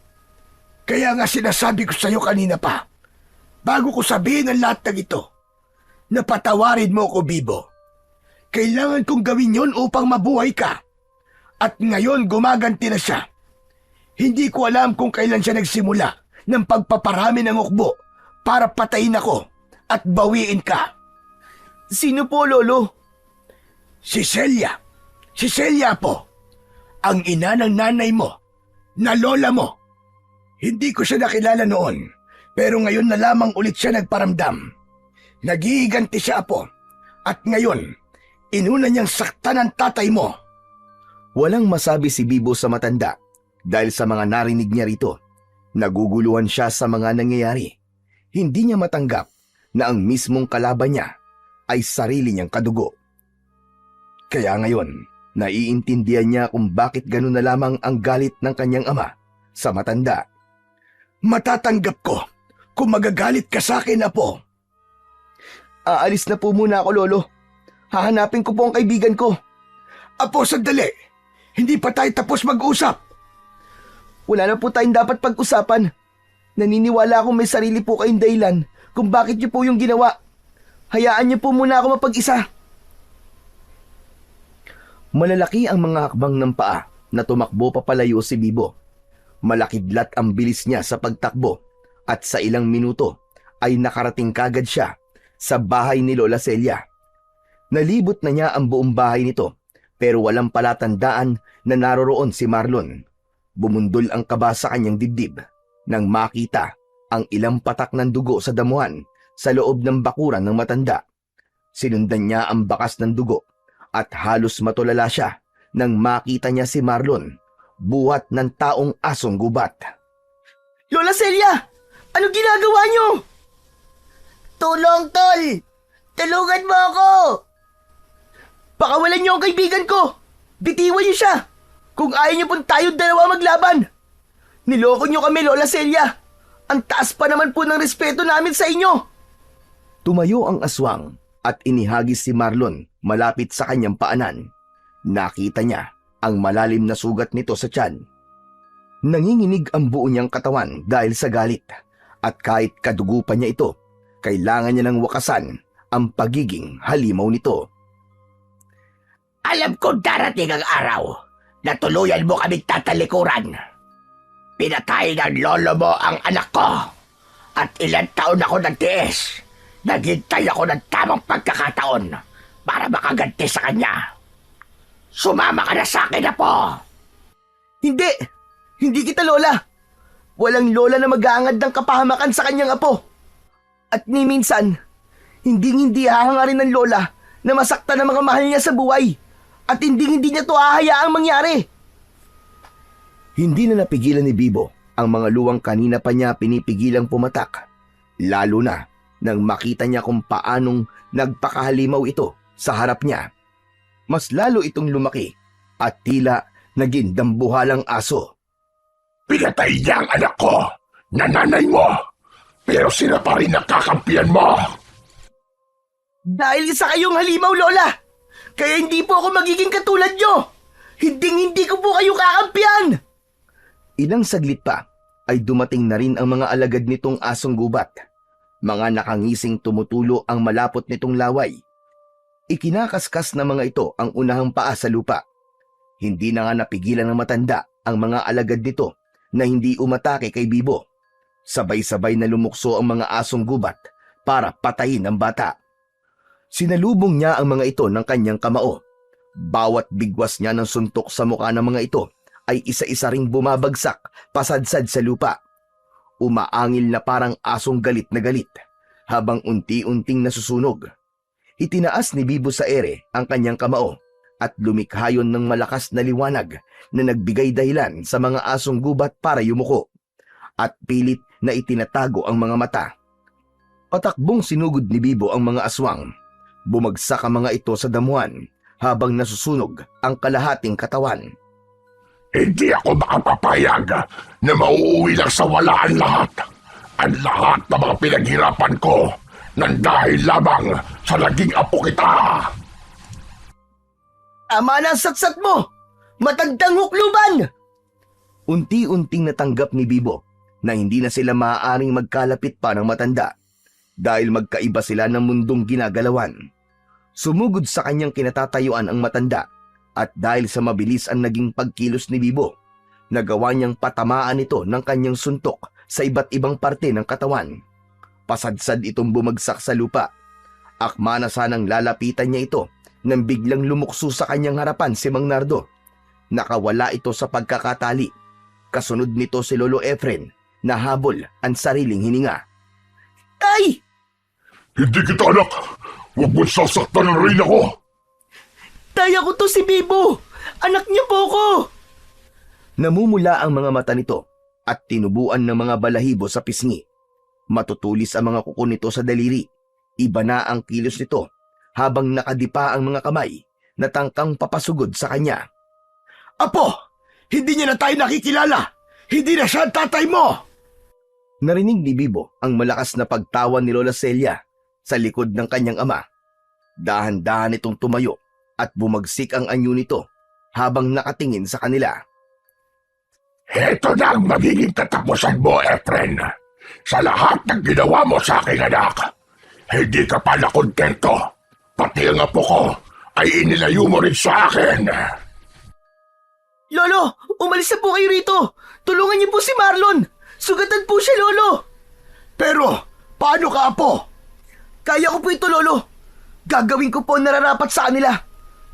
Kaya nga sinasabi ko sa iyo kanina pa, bago ko sabihin ang lahat ng ito, napatawarin mo ko, Bibo. Kailangan kong gawin yon upang mabuhay ka. At ngayon gumaganti na siya. Hindi ko alam kung kailan siya nagsimula ng pagpaparami ng ukbo para patayin ako at bawiin ka. Sino po, Lolo? Si Celia. Si Celia po. Ang ina ng nanay mo, na lola mo. Hindi ko siya nakilala noon, pero ngayon na lamang ulit siya nagparamdam. Nagiiganti siya, Apo. At ngayon, inuna niyang saktan ang tatay mo. Walang masabi si Bibo sa matanda dahil sa mga narinig niya rito. Naguguluhan siya sa mga nangyayari. Hindi niya matanggap na ang mismong kalaban niya ay sarili niyang kadugo. Kaya ngayon, naiintindihan niya kung bakit gano'n na lamang ang galit ng kanyang ama sa matanda. Matatanggap ko kung magagalit ka sa akin, Apo. Aalis na po muna ako, Lolo. Hahanapin ko po ang kaibigan ko. Apo, sandali. Hindi pa tayo tapos mag-usap. Wala na po tayong dapat pag-usapan. Naniniwala akong may sarili po kayong dahilan kung bakit niyo po yung ginawa. Hayaan niyo po muna ako mapag-isa. Malalaki ang mga hakbang ng paa na tumakbo papalayo si Bibo. Malakidlat ang bilis niya sa pagtakbo at sa ilang minuto ay nakarating kagad siya sa bahay ni Lola Celia. Nalibot na niya ang buong bahay nito pero walang palatandaan na naroroon si Marlon. Bumundol ang kaba sa kanyang dibdib nang makita ang ilang patak ng dugo sa damuhan sa loob ng bakuran ng matanda. Sinundan niya ang bakas ng dugo at halos matulala siya nang makita niya si Marlon, buhat ng taong asong gubat. Lola Celia! Ano ginagawa niyo? Tulong, Tol! Tulungan mo ako! Pakawalan niyo ang kaibigan ko! Bitiwan niyo siya! Kung ayaw niyo pong tayo dalawa maglaban! Niloko niyo kami, Lola Celia! Ang taas pa naman po ng respeto namin sa inyo! Tumayo ang aswang at inihagis si Marlon malapit sa kanyang paanan. Nakita niya ang malalim na sugat nito sa tiyan. Nanginginig ang buo niyang katawan dahil sa galit at kahit kadugo pa niya ito, kailangan niya ng wakasan ang pagiging halimaw nito. Alam ko darating ang araw na tuluyan mo kaming tatalikuran. Pinatay ng lolo mo ang anak ko at ilang taon ako nagtiis. Naghintay ako ng tamang pagkakataon para makaganti sa kanya. Sumama ka na sa akin, Apo! Hindi! Hindi kita, Lola! Walang lola na mag-aangad ng kapahamakan sa kanyang apo. At ni minsan, hindi hahangarin ng lola na masaktan ang mga mahal niya sa buhay. At hindi niya to hahayaang mangyari. Hindi na napigilan ni Bibo ang mga luwang kanina pa niya pinipigilang pumatak. Lalo na nang makita niya kung paanong nagpakahalimaw ito sa harap niya. Mas lalo itong lumaki at tila naging dambuhalang aso. Pinatay niya ang anak ko, nanay mo, pero sila pa rin nakakampiyan mo. Dahil isa kayong halimaw, Lola! Kaya hindi po ako magiging katulad nyo! Hindi ko po kayo kakampiyan! Ilang saglit pa ay dumating na rin ang mga alagad nitong asong gubat. Mga nakangising tumutulo ang malapot nitong laway. Ikinakaskas na mga ito ang unahang paa sa lupa. Hindi na nga napigilan ng matanda ang mga alagad nito na hindi umatake kay Bibo. Sabay-sabay na lumukso ang mga asong gubat para patayin ang bata. Sinalubong niya ang mga ito ng kanyang kamao. Bawat bigwas niya ng suntok sa mukha ng mga ito ay isa-isa ring bumabagsak pasadsad sa lupa. Umaangil na parang asong galit na galit habang unti-unting nasusunog. Itinaas ni Bibo sa ere ang kanyang kamao at lumikha yon ng malakas na liwanag na nagbigay dahilan sa mga asong gubat para yumuko at pilit na itinatago ang mga mata. Patakbong sinugod ni Bibo ang mga aswang. Bumagsak ang mga ito sa damuhan habang nasusunog ang kalahating katawan. Hindi ako makapapayag na mauuwi lang sa walaan lahat. Ang lahat ng mga pinaghirapan ko nang dahil lamang sa naging apo kita. Ama na ang satsat mo! Matagdang hukluban! Unti-unting natanggap ni Bibo na hindi na sila maaaring magkalapit pa ng matanda dahil magkaiba sila ng mundong ginagalawan. Sumugod sa kanyang kinatatayuan ang matanda at dahil sa mabilis ang naging pagkilos ni Bibo, nagawa niyang patamaan ito ng kanyang suntok sa iba't ibang parte ng katawan. Pasadsad itong bumagsak sa lupa. Akma na sanang lalapitan niya ito nang biglang lumukso sa kanyang harapan si Mang Nardo. Nakawala ito sa pagkakatali. Kasunod nito si Lolo Efren na habol ang sariling hininga. Tay! Hindi kita anak! Huwag mo sasaktan na rin ako! Tay, ako to si Bibo! Anak niya po ko! Namumula ang mga mata nito at tinubuan ng mga balahibo sa pisngi. Matutulis ang mga kuko nito sa daliri. Iba na ang kilos nito habang nakadipa ang mga kamay na tangkang papasugod sa kanya. Apo! Hindi niya na tayo nakikilala! Hindi na siya ang tatay mo! Narinig ni Bibo ang malakas na pagtawa ni Lola Celia sa likod ng kanyang ama. Dahan-dahan itong tumayo at bumagsik ang anyo nito habang nakatingin sa kanila. Heto na ang magiging katapusan mo, Efren. Sa lahat ng ginawa mo sa aking anak, hindi ka pala kontento. Pati ang apo ko ay inilayo mo rin sa akin. Lolo, umalis na po kayo rito! Tulungan niyo po si Marlon! Sugatan po siya, Lolo! Pero, paano ka, apo? Kaya ko po ito, Lolo! Gagawin ko po ang nararapat sa kanila!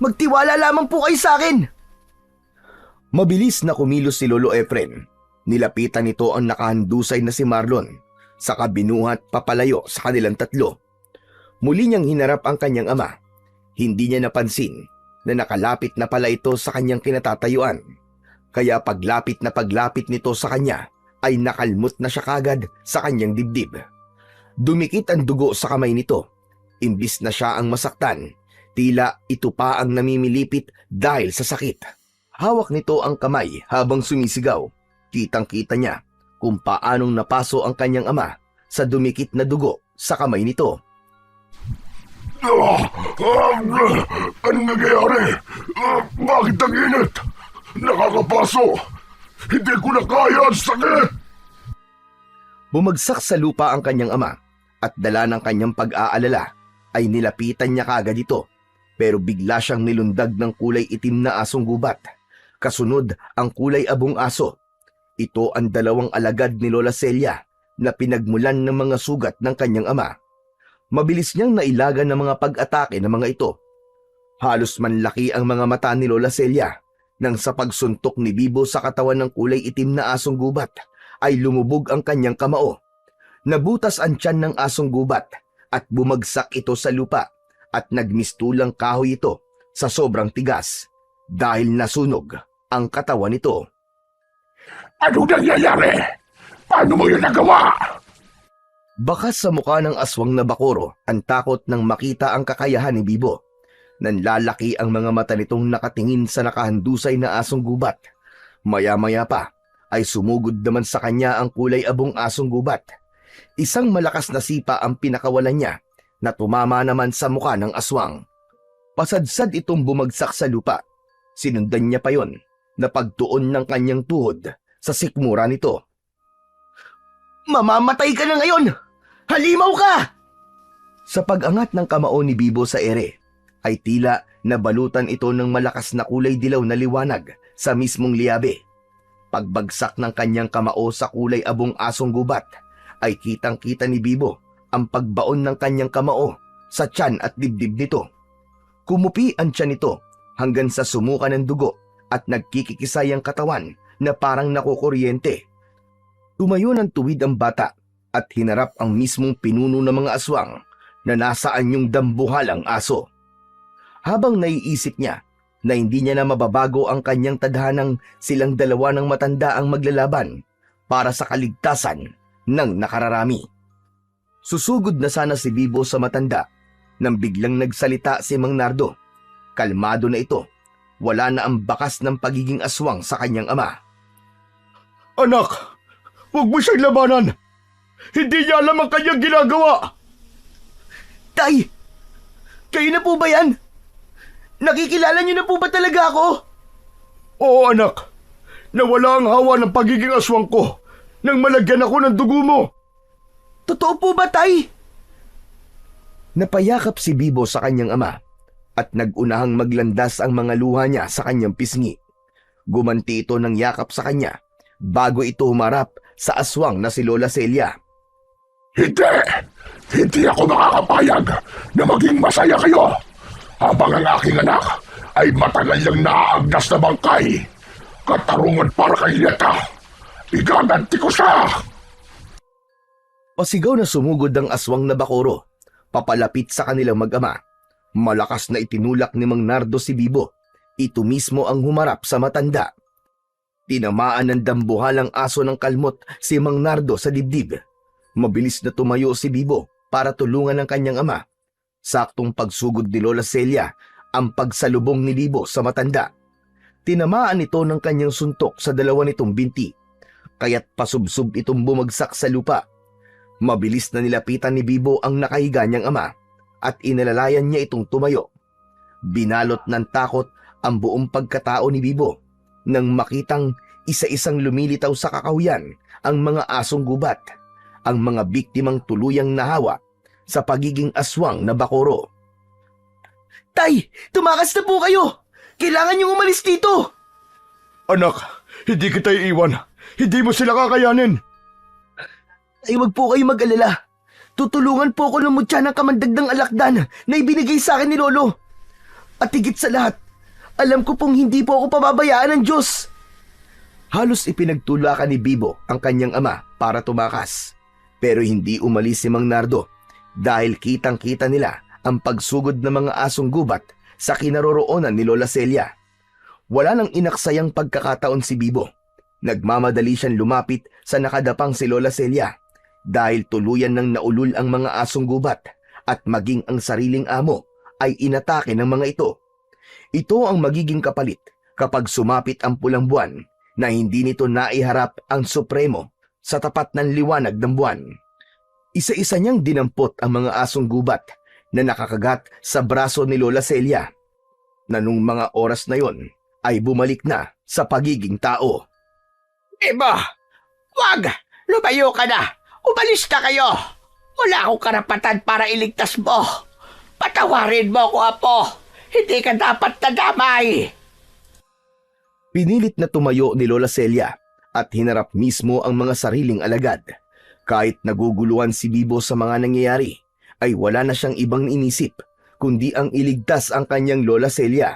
Magtiwala lamang po kayo sa akin! Mabilis na kumilos si Lolo Efren. Nilapitan nito ang nakahandusay na si Marlon, saka binuhat papalayo sa kanilang tatlo. Muli niyang hinarap ang kanyang ama. Hindi niya napansin na nakalapit na pala ito sa kanyang kinatatayuan. Kaya paglapit nito sa kanya, ay nakalmot na siya kagad sa kanyang dibdib. Dumikit ang dugo sa kamay nito. Imbis na siya ang masaktan, tila ito pa ang namimilipit dahil sa sakit. Hawak nito ang kamay habang sumisigaw. Kitang-kita niya kung paanong napaso ang kanyang ama sa dumikit na dugo sa kamay nito. Anong nangyayari? Bakit ang init? Nakakapaso! Hindi ko na kaya ang sakit! Bumagsak sa lupa ang kanyang ama at dala ng kanyang pag-aalala ay nilapitan niya kagad ito, pero bigla siyang nilundag ng kulay itim na asong gubat. Kasunod ang kulay abong aso. Ito ang dalawang alagad ni Lola Celia na pinagmulan ng mga sugat ng kanyang ama. Mabilis niyang nailagan ng mga pag-atake ng mga ito. Halos manlaki ang mga mata ni Lola Celia nang sa pagsuntok ni Bibo sa katawan ng kulay itim na asong gubat ay lumubog ang kanyang kamao. Nabutas ang tiyan ng asong gubat at bumagsak ito sa lupa at nagmistulang kahoy ito sa sobrang tigas dahil nasunog ang katawan nito. Ano nangyayari? Paano mo yun nagawa? Bakas sa mukha ng aswang na Bakuro ang takot nang makita ang kakayahan ni Bibo. Nanlalaki ang mga mata nitong nakatingin sa nakahandusay na asong gubat. Maya-maya pa ay sumugod naman sa kanya ang kulay abong asong gubat. Isang malakas na sipa ang pinakawalan niya na tumama naman sa mukha ng aswang. Pasadsad itong bumagsak sa lupa. Sinundan niya pa yon na pagtuon ng kanyang tuhod sa sikmura nito. "Mamamatay ka na ngayon! Halimaw ka!" Sa pag-angat ng kamao ni Bibo sa ere, ay tila nabalutan ito ng malakas na kulay dilaw na liwanag sa mismong liyabe. Pagbagsak ng kanyang kamao sa kulay abong asong gubat, ay kitang-kita ni Bibo ang pagbaon ng kanyang kamao sa tiyan at dibdib nito. Kumupi ang tiyan nito hanggang sa sumuka ng dugo at nagkikikisay ang katawan na parang nakukuryente. Tumayo ng tuwid ang bata at hinarap ang mismong pinuno ng mga aswang na nasa anyong dambuhalang aso. Habang naiisip niya na hindi niya na mababago ang kanyang tadhanang silang dalawa ng matanda ang maglalaban para sa kaligtasan ng nakararami. Susugod na sana si Bibo sa matanda nang biglang nagsalita si Mang Nardo. Kalmado na ito, wala na ang bakas ng pagiging aswang sa kanyang ama. Anak, huwag mo siyang labanan. Hindi niya alam ang kanyang ginagawa. Tay! Kayo na po ba yan? Nakikilala niyo na po ba talaga ako? Oo anak, nawala ang hawa ng pagiging aswang ko nang malagyan ako ng dugo mo. Totoo po ba, Tay? Napayakap si Bibo sa kanyang ama at nagunahang maglandas ang mga luha niya sa kanyang pisngi. Gumanti ito ng yakap sa kanya bago ito humarap sa aswang na si Lola Celia. Hindi ako makakapayag na maging masaya kayo habang ang aking anak ay matagal niyang naaagnas na bangkay. Katarungan para kay Leta. Igaganti ko siya! Pasigaw na sumugod ang aswang na Bakuro, papalapit sa kanilang mag-ama. Malakas na itinulak ni Mang Nardo si Bibo. Ito mismo ang humarap sa matanda. Tinamaan ng dambuhalang aso ng kalmot si Mang Nardo sa dibdib. Mabilis na tumayo si Bibo para tulungan ang kanyang ama. Saktong pagsugod ni Lola Celia ang pagsalubong ni Bibo sa matanda. Tinamaan ito ng kanyang suntok sa dalawa nitong binti, kaya't pasubsob itong bumagsak sa lupa. Mabilis na nilapitan ni Bibo ang nakahiga niyang ama at inalalayan niya itong tumayo. Binalot ng takot ang buong pagkatao ni Bibo nang makitang isa-isang lumilitaw sa kakahuyan ang mga asong gubat, ang mga biktimang tuluyang nahawa sa pagiging aswang na Bakuro. "Tay, tumakas na po kayo! Kailangan niyong umalis dito!" Anak, hindi kita iiwan. Hindi mo sila kakayanin. "Ay, wag po kayo mag-alala. Tutulungan po ako ng mutya ng kamandagdang alakdan na ibinigay sa akin ni Lolo. At higit sa lahat, alam ko pong hindi po ako pababayaan ng Diyos." Halos ipinagtulakan ni Bibo ang kanyang ama para tumakas. Pero hindi umalis si Mang Nardo dahil kitang-kita nila ang pagsugod ng mga asong gubat sa kinaroroonan ni Lola Celia. Wala nang inaksayang pagkakataon si Bibo. Nagmamadali siyang lumapit sa nakadapang si Lola Celia dahil tuluyan nang naulul ang mga asong gubat at maging ang sariling amo ay inatake ng mga ito. Ito ang magiging kapalit kapag sumapit ang pulang buwan na hindi nito naiharap ang Supremo sa tapat ng liwanag ng buwan. Isa-isa niyang dinampot ang mga asong gubat na nakakagat sa braso ni Lola Celia, na nung mga oras na yon ay bumalik na sa pagiging tao. Bibo! Wag! Lumayo ka na! Umalis na kayo! Wala akong karapatan para iligtas mo! Patawarin mo ako, Apo! Hindi ka dapat nadamay! Pinilit na tumayo ni Lola Celia at hinarap mismo ang mga sariling alagad. Kahit naguguluhan si Bibo sa mga nangyayari, ay wala na siyang ibang inisip kundi ang iligtas ang kanyang Lola Celia.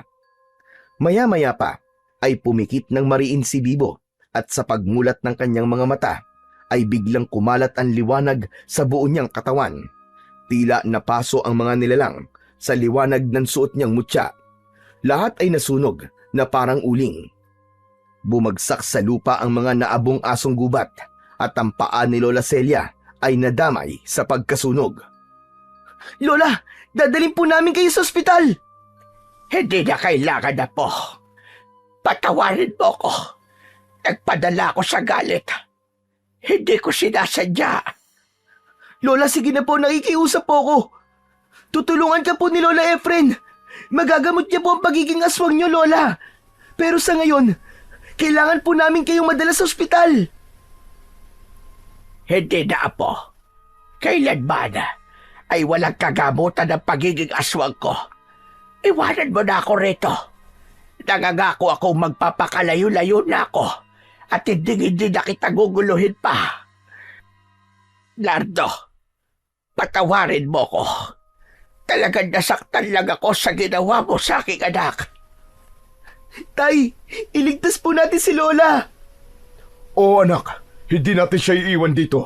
Maya-maya pa ay pumikit ng mariin si Bibo at sa pagmulat ng kanyang mga mata ay biglang kumalat ang liwanag sa buo niyang katawan. Tila napaso ang mga nilalang sa liwanag ng suot niyang mutya. Lahat ay nasunog na parang uling. Bumagsak sa lupa ang mga naabong asong gubat at ang paa ni Lola Celia ay nadamay sa pagkasunog. Lola, dadalhin po namin kayo sa ospital! Hindi na kailangan na po. Patawarin mo ko. Nagpadala ako sa galit. Hindi ko sinasadya. Lola, sige na po, nakikiusap po ako. Tutulungan ka po ni Lola Efren. Magagamot niya po ang pagiging aswang niyo, Lola. Pero sa ngayon, kailangan po namin kayong madala sa ospital. Hindi na, Apo. Kailanman ay walang kagamutan ng pagiging aswang ko. Iwanan mo na ako rito. Nangangako akong magpapakalayo-layo na ako at hindi na kita guguluhin pa. Nardo, patawarin mo ko. Talagang nasaktan lang ako sa ginawa mo sa aking anak. Tay, iligtas po natin si Lola. Oo anak, hindi natin siya iiwan dito.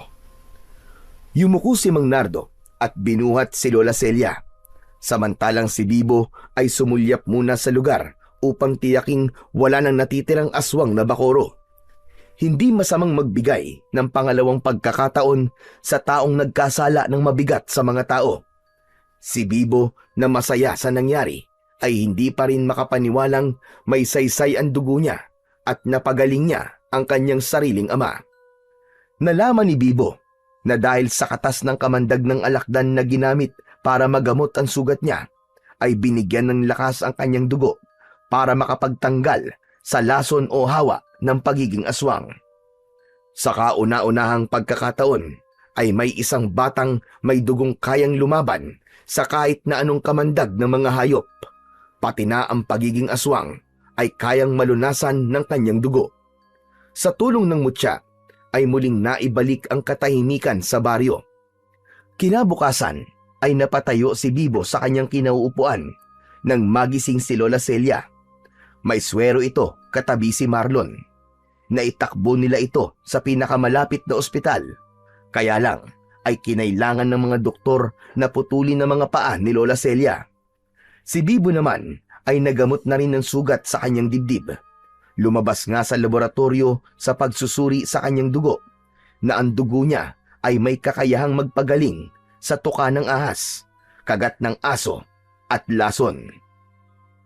Yumuko si Mang Nardo at binuhat si Lola Celia. Samantalang si Bibo ay sumulyap muna sa lugar upang tiyaking wala nang natitirang aswang na bakoro. Hindi masamang magbigay ng pangalawang pagkakataon sa taong nagkasala ng mabigat sa mga tao. Si Bibo na masaya sa nangyari ay hindi pa rin makapaniwalang may saysay ang dugo niya at napagaling niya ang kanyang sariling ama. Nalaman ni Bibo na dahil sa katas ng kamandag ng alakdan na ginamit para magamot ang sugat niya, ay binigyan ng lakas ang kanyang dugo para makapagtanggal sa lason o hawa ng pagiging aswang. Sa kauna-unahang pagkakataon ay may isang batang may dugong kayang lumaban sa kahit na anong kamandag ng mga hayop. Pati na ang pagiging aswang ay kayang malunasan ng kanyang dugo. Sa tulong ng mutya ay muling naibalik ang katahimikan sa baryo. Kinabukasan ay napatayo si Bibo sa kanyang kinauupuan nang magising si Lola Celia. May swero ito katabi si Marlon. Naitakbo nila ito sa pinakamalapit na ospital. Kaya lang ay kinailangan ng mga doktor na putulin ang mga paa ni Lola Celia. Si Bibo naman ay nagamot na rin ng sugat sa kanyang dibdib. Lumabas nga sa laboratorio sa pagsusuri sa kanyang dugo na ang dugo niya ay may kakayahang magpagaling sa tuka ng ahas, kagat ng aso at lason.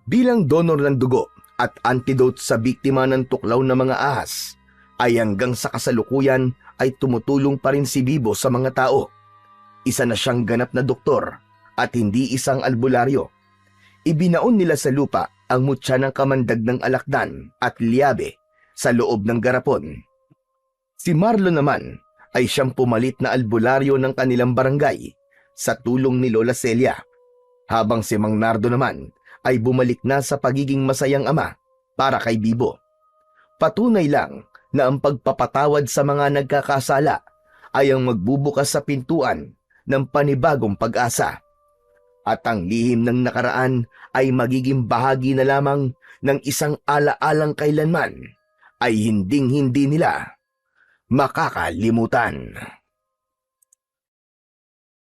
Bilang donor ng dugo at antidote sa biktima ng tuklaw na mga ahas, ay hanggang sa kasalukuyan ay tumutulong pa rin si Bibo sa mga tao. Isa na siyang ganap na doktor at hindi isang albularyo. Ibinaon nila sa lupa ang mutya ng kamandag ng alakdan at liabe sa loob ng garapon. Si Marlon naman ay siyang pumalit na albularyo ng kanilang barangay sa tulong ni Lola Celia, habang si Mang Nardo naman ay bumalik na sa pagiging masayang ama para kay Bibo. Patunay lang na ang pagpapatawad sa mga nagkakasala ay ang magbubukas sa pintuan ng panibagong pag-asa. At ang lihim ng nakaraan ay magiging bahagi na lamang ng isang ala-alang kailanman ay hinding-hindi nila makakalimutan.